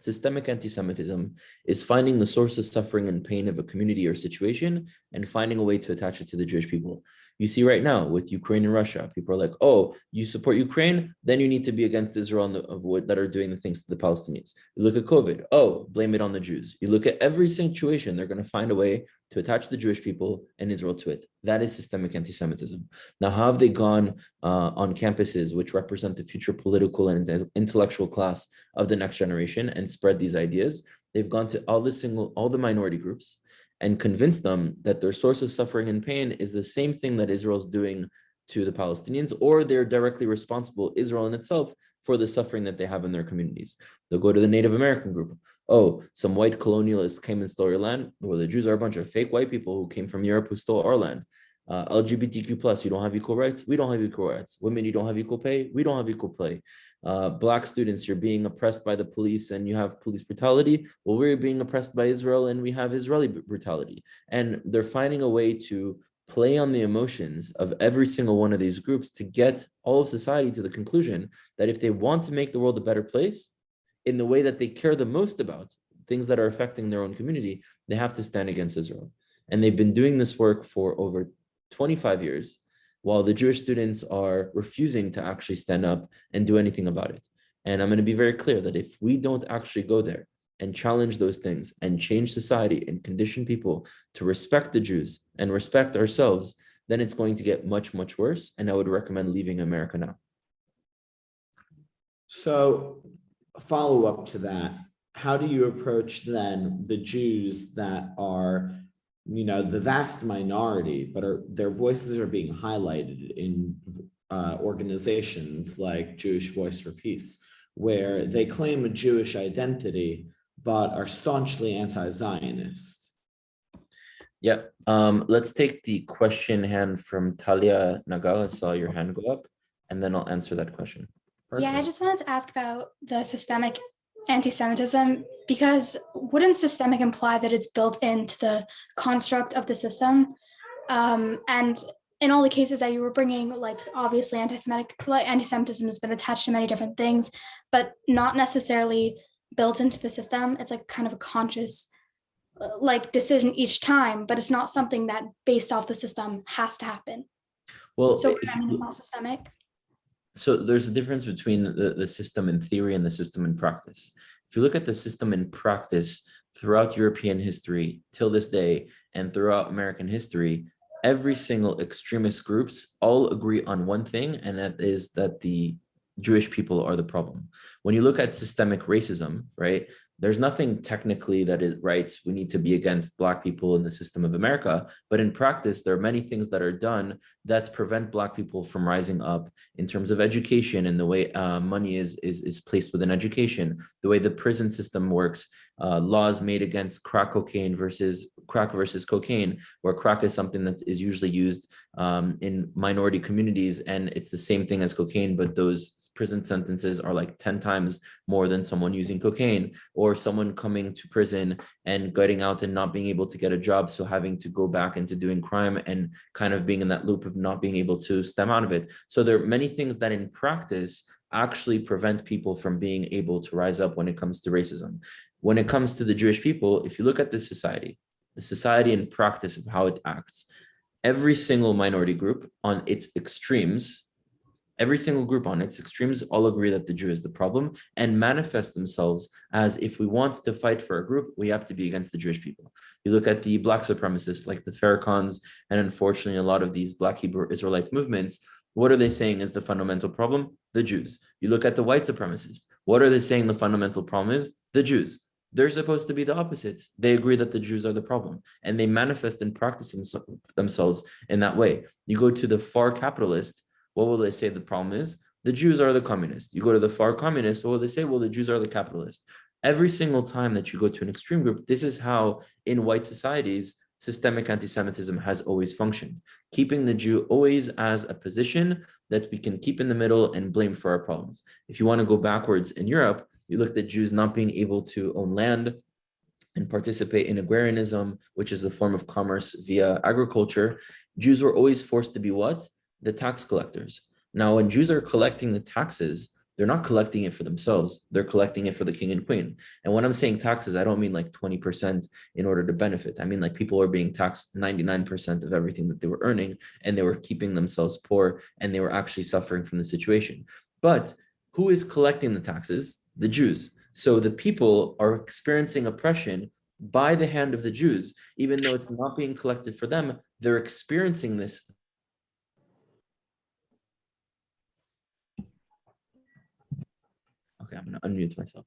[SPEAKER 2] systemic anti-Semitism is finding the source of suffering and pain of a community or situation and finding a way to attach it to the Jewish people. You see right now with Ukraine and Russia, people are like, oh, you support Ukraine, then you need to be against Israel that are doing the things to the Palestinians. You look at COVID, oh, blame it on the Jews. You look at every situation, they're going to find a way to attach the Jewish people and Israel to it. That is systemic anti-Semitism. Now, how have they gone on campuses which represent the future political and intellectual class of the next generation and spread these ideas? They've gone to all the minority groups and convinced them that their source of suffering and pain is the same thing that Israel's doing to the Palestinians, or they're directly responsible, Israel in itself, for the suffering that they have in their communities. They'll go to the Native American group. Oh, some white colonialists came and stole your land. Well, the Jews are a bunch of fake white people who came from Europe who stole our land. LGBTQ plus, you don't have equal rights. We don't have equal rights. Women, you don't have equal pay. We don't have equal pay. Black students, you're being oppressed by the police and you have police brutality. Well, we're being oppressed by Israel and we have Israeli brutality. And they're finding a way to play on the emotions of every single one of these groups to get all of society to the conclusion that if they want to make the world a better place in the way that they care the most about, things that are affecting their own community, they have to stand against Israel. And they've been doing this work for over 25 years, while the Jewish students are refusing to actually stand up and do anything about it. And I'm going to be very clear that if we don't actually go there and challenge those things and change society and condition people to respect the Jews and respect ourselves, then it's going to get much, much worse. And I would recommend leaving America now.
[SPEAKER 1] So a follow-up to that, how do you approach then the Jews that are, the vast minority, but their voices are being highlighted in organizations like Jewish Voice for Peace, where they claim a Jewish identity, but are staunchly anti-Zionist?
[SPEAKER 2] Yeah, let's take the question hand from Talia Nagal. I saw your hand go up, and then I'll answer that question.
[SPEAKER 1] Perfect.
[SPEAKER 7] Yeah, I just wanted to ask about the systemic anti-Semitism, because wouldn't systemic imply that it's built into the construct of the system? And in all the cases that you were bringing, like obviously anti-Semitism has been attached to many different things, but not necessarily built into the system. It's like kind of a conscious decision each time, but it's not something that based off the system has to happen.
[SPEAKER 2] Well,
[SPEAKER 7] so I mean, it's not systemic.
[SPEAKER 2] So there's a difference between the system in theory and the system in practice. If you look at the system in practice throughout European history till this day and throughout American history, every single extremist groups all agree on one thing, and that is that the Jewish people are the problem. When you look at systemic racism, right, there's nothing technically that it writes we need to be against Black people in the system of America, but in practice, there are many things that are done that prevent Black people from rising up in terms of education and the way money is placed within education, the way the prison system works, laws made against crack versus cocaine, where crack is something that is usually used in minority communities, and it's the same thing as cocaine, but those prison sentences are like 10 times more than someone using cocaine, or someone coming to prison and getting out and not being able to get a job, so having to go back into doing crime and kind of being in that loop of not being able to stem out of it. So there are many things that in practice actually prevent people from being able to rise up when it comes to racism. When it comes to the Jewish people, if you look at this society, the society in practice of how it acts, every single minority group on its extremes Every single group on its extremes all agree that the Jew is the problem and manifest themselves as, if we want to fight for a group, we have to be against the Jewish people. You look at the Black supremacists like the Farrakhan's, and unfortunately a lot of these Black Hebrew Israelite movements, what are they saying is the fundamental problem? The Jews. You look at the white supremacists. What are they saying the fundamental problem is? The Jews. They're supposed to be the opposites. They agree that the Jews are the problem, and they manifest and practice themselves in that way. You go to the far capitalist, what will they say the problem is? The Jews are the communists. You go to the far communists, what will they say? Well, the Jews are the capitalists. Every single time that you go to an extreme group, this is how in white societies, systemic anti-Semitism has always functioned, keeping the Jew always as a position that we can keep in the middle and blame for our problems. If you want to go backwards in Europe, you looked at Jews not being able to own land and participate in agrarianism, which is a form of commerce via agriculture. Jews were always forced to be what? The tax collectors. Now, when Jews are collecting the taxes, they're not collecting it for themselves. They're collecting it for the king and queen. And when I'm saying taxes, I don't mean like 20% in order to benefit. I mean like people are being taxed 99% of everything that they were earning, and they were keeping themselves poor, and they were actually suffering from the situation. But who is collecting the taxes? The Jews. So the people are experiencing oppression by the hand of the Jews, even though it's not being collected for them. They're experiencing this. Okay, I'm going to unmute myself.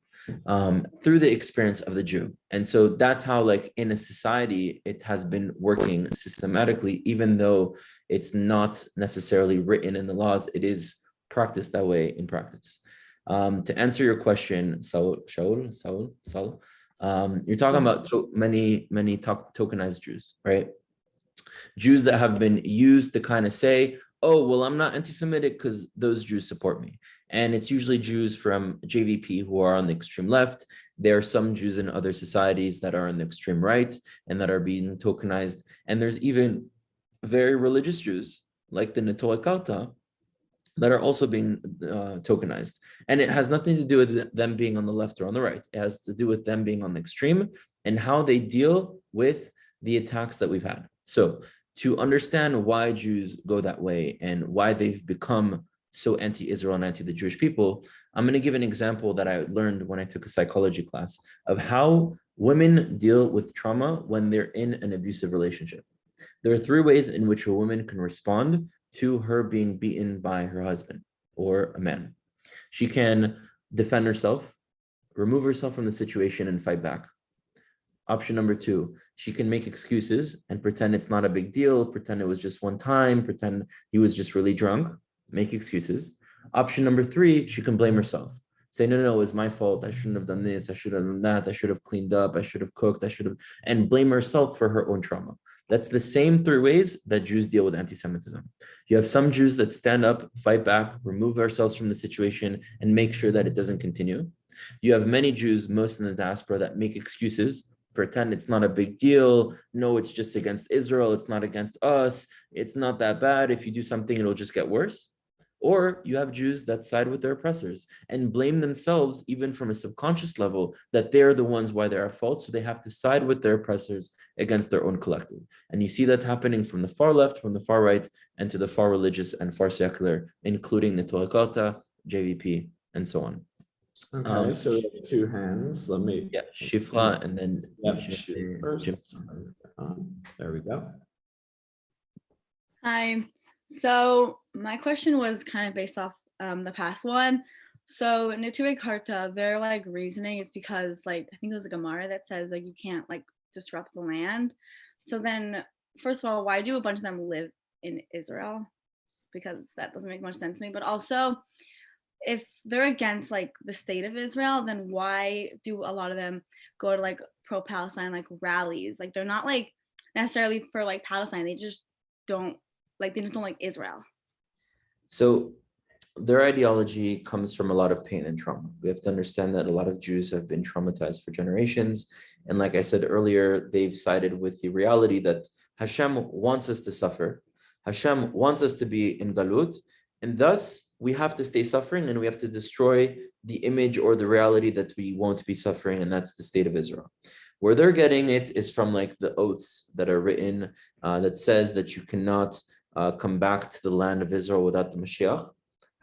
[SPEAKER 2] Through the experience of the Jew. And so that's how, like, in a society, it has been working systematically, even though it's not necessarily written in the laws, it is practiced that way in practice. To answer your question, Saul, you're talking about many tokenized Jews, right? Jews that have been used to kind of say, oh, well, I'm not anti-Semitic because those Jews support me. And it's usually Jews from JVP who are on the extreme left. There are some Jews in other societies that are on the extreme right and that are being tokenized. And there's even very religious Jews like the Netoa Karta that are also being tokenized. And it has nothing to do with them being on the left or on the right. It has to do with them being on the extreme and how they deal with the attacks that we've had. So to understand why Jews go that way and why they've become so anti-Israel and anti the Jewish people, I'm going to give an example that I learned when I took a psychology class of how women deal with trauma when they're in an abusive relationship. There are 3 ways in which a woman can respond to her being beaten by her husband or a man. She can defend herself, remove herself from the situation, and fight back. Option number 2, she can make excuses and pretend it's not a big deal, pretend it was just one time, pretend he was just really drunk, make excuses. Option number 3, she can blame herself. Say, no, it was my fault. I shouldn't have done this. I should have done that. I should have cleaned up. I should have cooked. And blame herself for her own trauma. That's the same 3 ways that Jews deal with anti-Semitism. You have some Jews that stand up, fight back, remove ourselves from the situation, and make sure that it doesn't continue. You have many Jews, most in the diaspora, that make excuses, pretend it's not a big deal. No, it's just against Israel. It's not against us. It's not that bad. If you do something, it'll just get worse. Or you have Jews that side with their oppressors and blame themselves, even from a subconscious level, that they're the ones why they're at fault. So they have to side with their oppressors against their own collective. And you see that happening from the far left, from the far right, and to the far religious and far secular, including the Netoa Karta, JVP, and so on.
[SPEAKER 1] Okay, so we have 2 hands. Let me.
[SPEAKER 2] Yeah, Shifra, and then
[SPEAKER 1] Shiv first. There we go.
[SPEAKER 8] Hi. So my question was kind of based off the past one. So Netoa Karta, their like reasoning is because like I think it was a Gemara that says like you can't like disrupt the land. So then first of all, why do a bunch of them live in Israel? Because that doesn't make much sense to me. But also, if they're against like the state of Israel, then why do a lot of them go to like pro-Palestine like rallies? Like they're not like necessarily for like Palestine. They just don't like Israel.
[SPEAKER 2] So their ideology comes from a lot of pain and trauma. We have to understand that a lot of Jews have been traumatized for generations. And like I said earlier, they've sided with the reality that Hashem wants us to suffer. Hashem wants us to be in Galut. And thus, we have to stay suffering and we have to destroy the image or the reality that we won't be suffering. And that's the state of Israel. Where they're getting it is from like the oaths that are written that says that you cannot come back to the land of Israel without the Mashiach.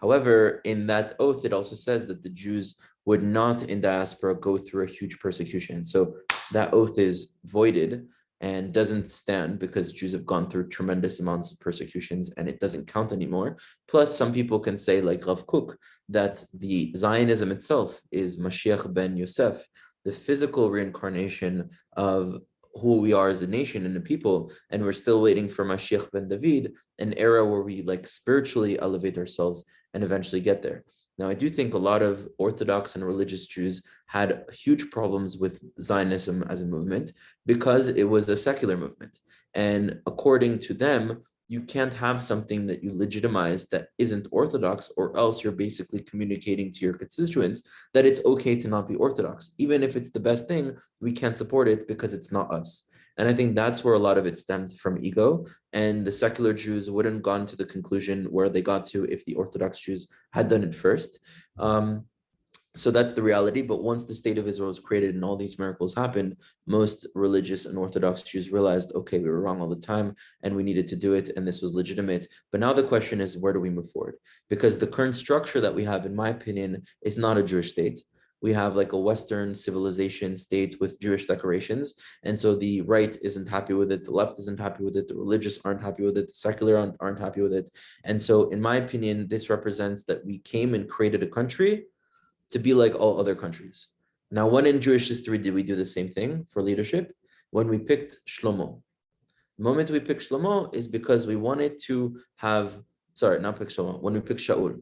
[SPEAKER 2] However, in that oath, it also says that the Jews would not in diaspora go through a huge persecution. So that oath is voided and doesn't stand because Jews have gone through tremendous amounts of persecutions and it doesn't count anymore. Plus, some people can say, like Rav Kook, that the Zionism itself is Mashiach ben Yosef, the physical reincarnation of who we are as a nation and a people, and we're still waiting for Mashiach ben David, an era where we like spiritually elevate ourselves and eventually get there. Now, I do think a lot of Orthodox and religious Jews had huge problems with Zionism as a movement because it was a secular movement. And according to them, you can't have something that you legitimize that isn't Orthodox, or else you're basically communicating to your constituents that it's okay to not be Orthodox. Even if it's the best thing, we can't support it because it's not us. And I think that's where a lot of it stemmed from ego. And the secular Jews wouldn't have gone to the conclusion where they got to if the Orthodox Jews had done it first. So that's the reality. But once the state of Israel was created and all these miracles happened, most religious and Orthodox Jews realized, okay, we were wrong all the time and we needed to do it. And this was legitimate. But now the question is, where do we move forward? Because the current structure that we have, in my opinion, is not a Jewish state. We have like a Western civilization state with Jewish decorations. And so the right isn't happy with it. The left isn't happy with it. The religious aren't happy with it. The secular aren't happy with it. And so in my opinion, this represents that we came and created a country to be like all other countries. Now, when in Jewish history did we do the same thing for leadership? When we picked Shlomo. The moment we picked Shlomo is because we wanted to have, not pick Shlomo, when we picked Shaul,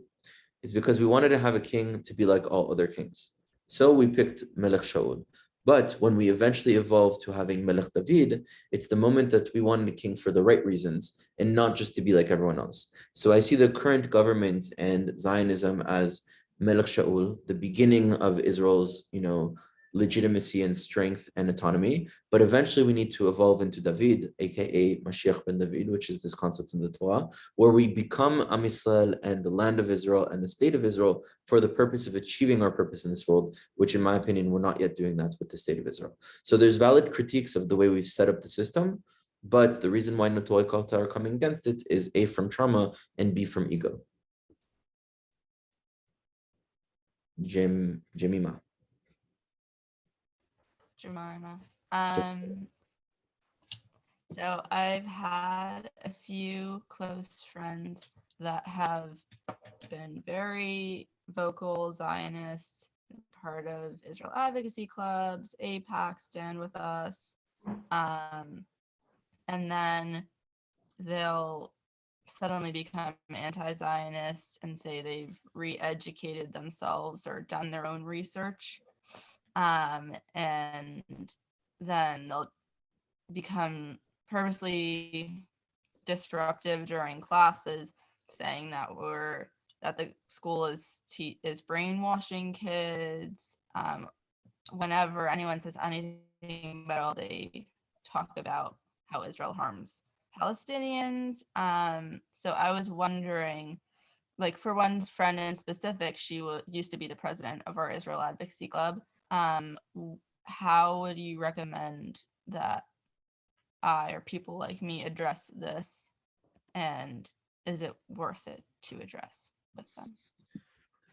[SPEAKER 2] it's because we wanted to have a king to be like all other kings. So we picked Melech Shaul. But when we eventually evolved to having Melech David, it's the moment that we wanted a king for the right reasons and not just to be like everyone else. So I see the current government and Zionism as Melech Shaul, the beginning of Israel's, legitimacy and strength and autonomy. But eventually we need to evolve into David, aka Mashiach ben David, which is this concept in the Torah, where we become Am Yisrael and the land of Israel and the state of Israel for the purpose of achieving our purpose in this world, which in my opinion, we're not yet doing that with the state of Israel. So there's valid critiques of the way we've set up the system, but the reason why Notoy Kalta are coming against it is A, from trauma, and B, from ego. Jemima.
[SPEAKER 9] So I've had a few close friends that have been very vocal Zionists, part of Israel advocacy clubs, AIPAC, Stand With Us, and then they'll suddenly become anti-Zionists and say they've re-educated themselves or done their own research. And then they'll become purposely disruptive during classes, saying that the school is brainwashing kids. Whenever anyone says anything about it, they talk about how Israel harms Palestinians. So I was wondering, like for one friend in specific, she used to be the president of our Israel Advocacy Club. How would you recommend that I or people like me address this, and is it worth it to address with them?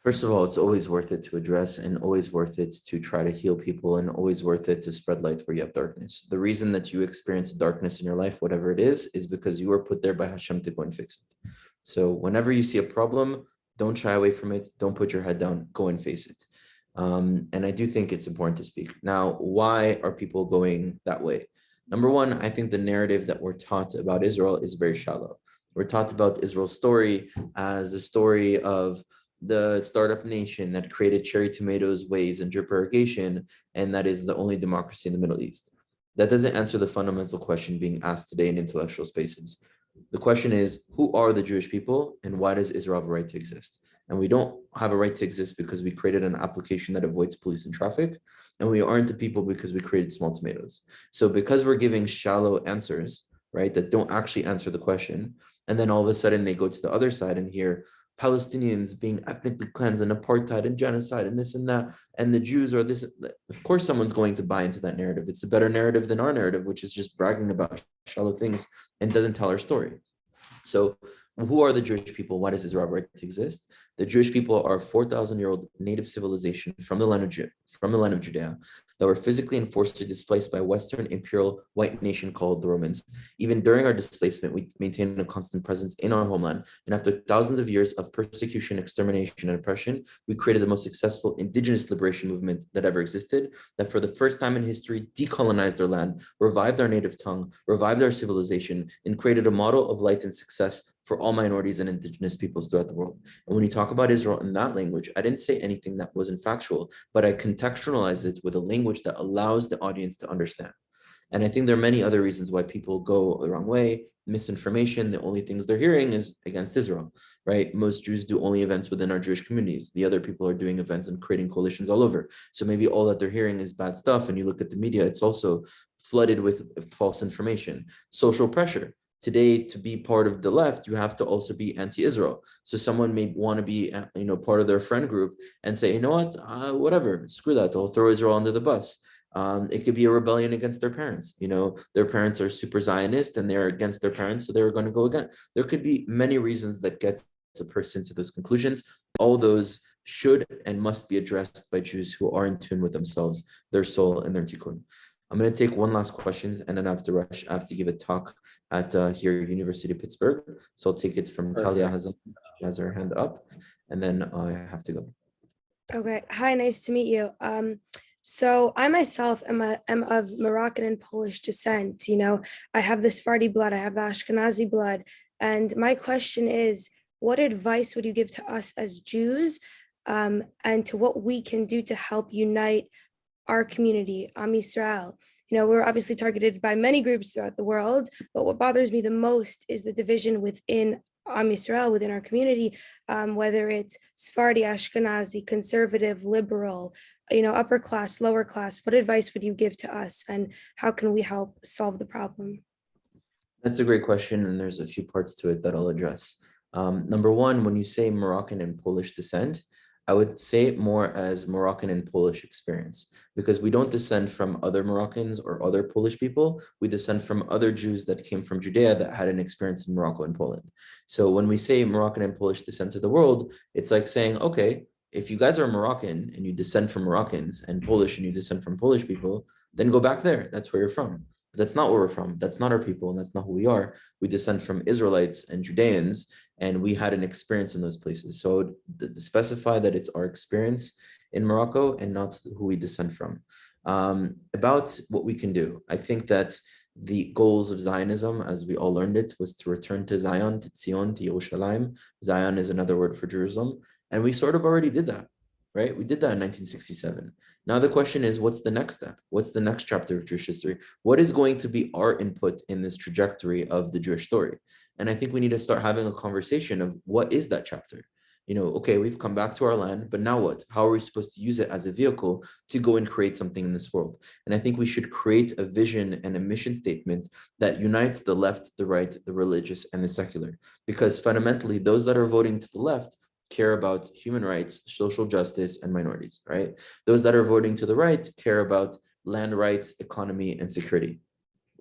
[SPEAKER 2] First of all, it's always worth it to address and always worth it to try to heal people and always worth it to spread light where you have darkness. The reason that you experience darkness in your life, whatever it is because you were put there by Hashem to go and fix it. So whenever you see a problem, don't shy away from it. Don't put your head down, go and face it. And I do think it's important to speak. Now, why are people going that way? Number one, I think the narrative that we're taught about Israel is very shallow. We're taught about Israel's story as the story of the startup nation that created cherry tomatoes, ways, and drip irrigation, and that is the only democracy in the Middle East. That doesn't answer the fundamental question being asked today in intellectual spaces. The question is, who are the Jewish people and why does Israel have a right to exist? And we don't have a right to exist because we created an application that avoids police and traffic, and we aren't the people because we created small tomatoes. So because we're giving shallow answers, right, that don't actually answer the question, and then all of a sudden they go to the other side and hear Palestinians being ethnically cleansed and apartheid and genocide and this and that, and the Jews are this. Of course, someone's going to buy into that narrative. It's a better narrative than our narrative, which is just bragging about shallow things and doesn't tell our story. So who are the Jewish people? Why does Israel have a right to exist? The Jewish people are a 4,000-year-old native civilization from the land of Judea that were physically and forcibly displaced by a Western imperial white nation called the Romans. Even during our displacement, we maintained a constant presence in our homeland. And after thousands of years of persecution, extermination, and oppression, we created the most successful indigenous liberation movement that ever existed, that for the first time in history decolonized our land, revived our native tongue, revived our civilization, and created a model of light and success for all minorities and indigenous peoples throughout the world. And when you talk about Israel in that language, I didn't say anything that wasn't factual, but I contextualized it with a language that allows the audience to understand. And I think there are many other reasons why people go the wrong way. Misinformation, the only things they're hearing is against Israel, right? Most Jews do only events within our Jewish communities. The other people are doing events and creating coalitions all over. So maybe all that they're hearing is bad stuff. And you look at the media, it's also flooded with false information. Social pressure. Today, to be part of the left, you have to also be anti-Israel. So someone may want to be, part of their friend group and say, you know what, whatever, screw that, I'll throw Israel under the bus. It could be a rebellion against their parents. Their parents are super Zionist and they're against their parents, so they're going to go again. There could be many reasons that gets a person to those conclusions. All those should and must be addressed by Jews who are in tune with themselves, their soul, and their tikkun. I'm going to take one last question and then I have to rush. I have to give a talk at here University of Pittsburgh. So I'll take it from Talia Hazan. She has her hand up and then I have to go.
[SPEAKER 10] Okay. Hi, nice to meet you. So I myself am of Moroccan and Polish descent. I have the Sephardi blood, I have the Ashkenazi blood. And my question is, what advice would you give to us as Jews and to what we can do to help unite our community, Am Yisrael? We're obviously targeted by many groups throughout the world, but what bothers me the most is the division within Am Yisrael, within our community, whether it's Sephardi, Ashkenazi, conservative, liberal, upper class, lower class. What advice would you give to us and how can we help solve the problem?
[SPEAKER 2] That's a great question, and there's a few parts to it that I'll address. Number one, when you say Moroccan and Polish descent, I would say it more as Moroccan and Polish experience, because we don't descend from other Moroccans or other Polish people. We descend from other Jews that came from Judea that had an experience in Morocco and Poland. So when we say Moroccan and Polish descent to the world, it's like saying, okay, if you guys are Moroccan and you descend from Moroccans and Polish and you descend from Polish people, then go back there. That's where you're from. But that's not where we're from. That's not our people, and that's not who we are. We descend from Israelites and Judeans, and we had an experience in those places. So to specify that it's our experience in Morocco and not who we descend from. About what we can do, I think that the goals of Zionism, as we all learned it, was to return to Zion, to Zion, to Yerushalayim. Zion is another word for Jerusalem. And we sort of already did that, right? We did that in 1967. Now the question is, what's the next step? What's the next chapter of Jewish history? What is going to be our input in this trajectory of the Jewish story? And I think we need to start having a conversation of what is that chapter? Okay, we've come back to our land, but now what? How are we supposed to use it as a vehicle to go and create something in this world? And I think we should create a vision and a mission statement that unites the left, the right, the religious, and the secular. Because fundamentally, those that are voting to the left care about human rights, social justice, and minorities, right? Those that are voting to the right care about land rights, economy, and security.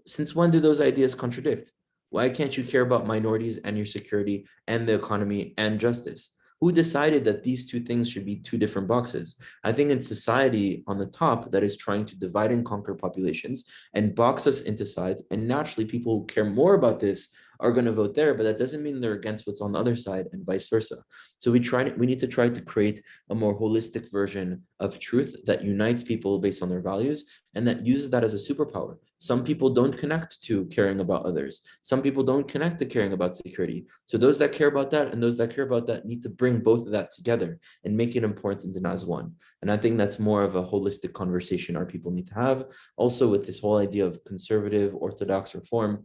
[SPEAKER 2] Since when do those ideas contradict? Why can't you care about minorities and your security and the economy and justice? Who decided that these two things should be two different boxes? I think it's society on the top that is trying to divide and conquer populations and box us into sides. And naturally, people who care more about this are going to vote there, but that doesn't mean they're against what's on the other side and vice versa. So we need to try to create a more holistic version of truth that unites people based on their values and that uses that as a superpower. Some people don't connect to caring about others. Some people don't connect to caring about security. So those that care about that and those that care about that need to bring both of that together and make it important and as one. And I think that's more of a holistic conversation our people need to have. Also with this whole idea of conservative, orthodox, reform.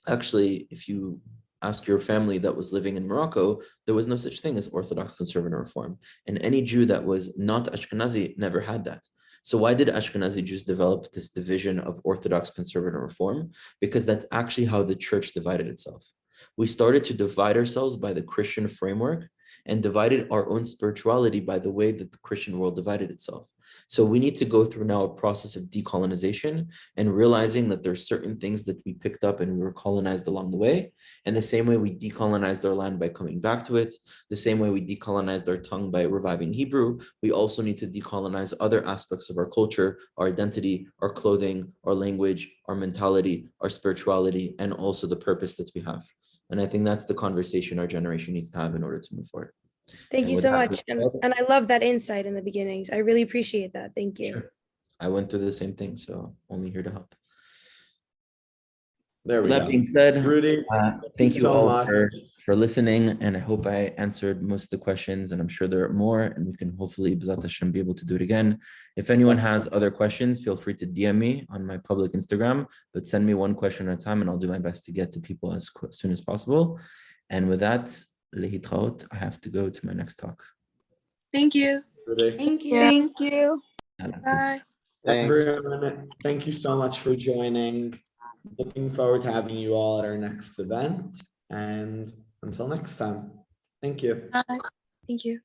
[SPEAKER 2] Actually, if you ask your family that was living in Morocco, there was no such thing as Orthodox conservative reform. And any Jew that was not Ashkenazi never had that. So why did Ashkenazi Jews develop this division of Orthodox conservative reform? Because that's actually how the church divided itself. We started to divide ourselves by the Christian framework and divided our own spirituality by the way that the Christian world divided itself. So we need to go through now a process of decolonization and realizing that there's certain things that we picked up and we were colonized along the way. And the same way we decolonized our land by coming back to it, the same way we decolonized our tongue by reviving Hebrew, we also need to decolonize other aspects of our culture, our identity, our clothing, our language, our mentality, our spirituality, and also the purpose that we have. And I think that's the conversation our generation needs to have in order to move forward.
[SPEAKER 10] Thank
[SPEAKER 2] And
[SPEAKER 10] you
[SPEAKER 2] with
[SPEAKER 10] so
[SPEAKER 2] that,
[SPEAKER 10] much. And I love that insight in the beginnings. I really appreciate that. Thank you.
[SPEAKER 2] sure. I went through the same thing, so only here to help.
[SPEAKER 1] There we
[SPEAKER 2] That
[SPEAKER 1] go.
[SPEAKER 2] being said,
[SPEAKER 1] Rudy,
[SPEAKER 2] thank you
[SPEAKER 1] so
[SPEAKER 2] all
[SPEAKER 1] much.
[SPEAKER 2] for listening, and I hope I answered most of the questions, and I'm sure there are more, and we can hopefully, B'ezrat Hashem, be able to do it again. If anyone has other questions, feel free to DM me on my public Instagram, but send me one question at a time, and I'll do my best to get to people as soon as possible. And with that, lehitraot, I have to go to my next talk.
[SPEAKER 3] Thank you.
[SPEAKER 1] Rudy.
[SPEAKER 5] Thank you.
[SPEAKER 6] Thank you.
[SPEAKER 3] Bye.
[SPEAKER 1] Everyone, thank you so much for joining. Looking forward to having you all at our next event. And until next time, thank you.
[SPEAKER 3] Bye. Thank you.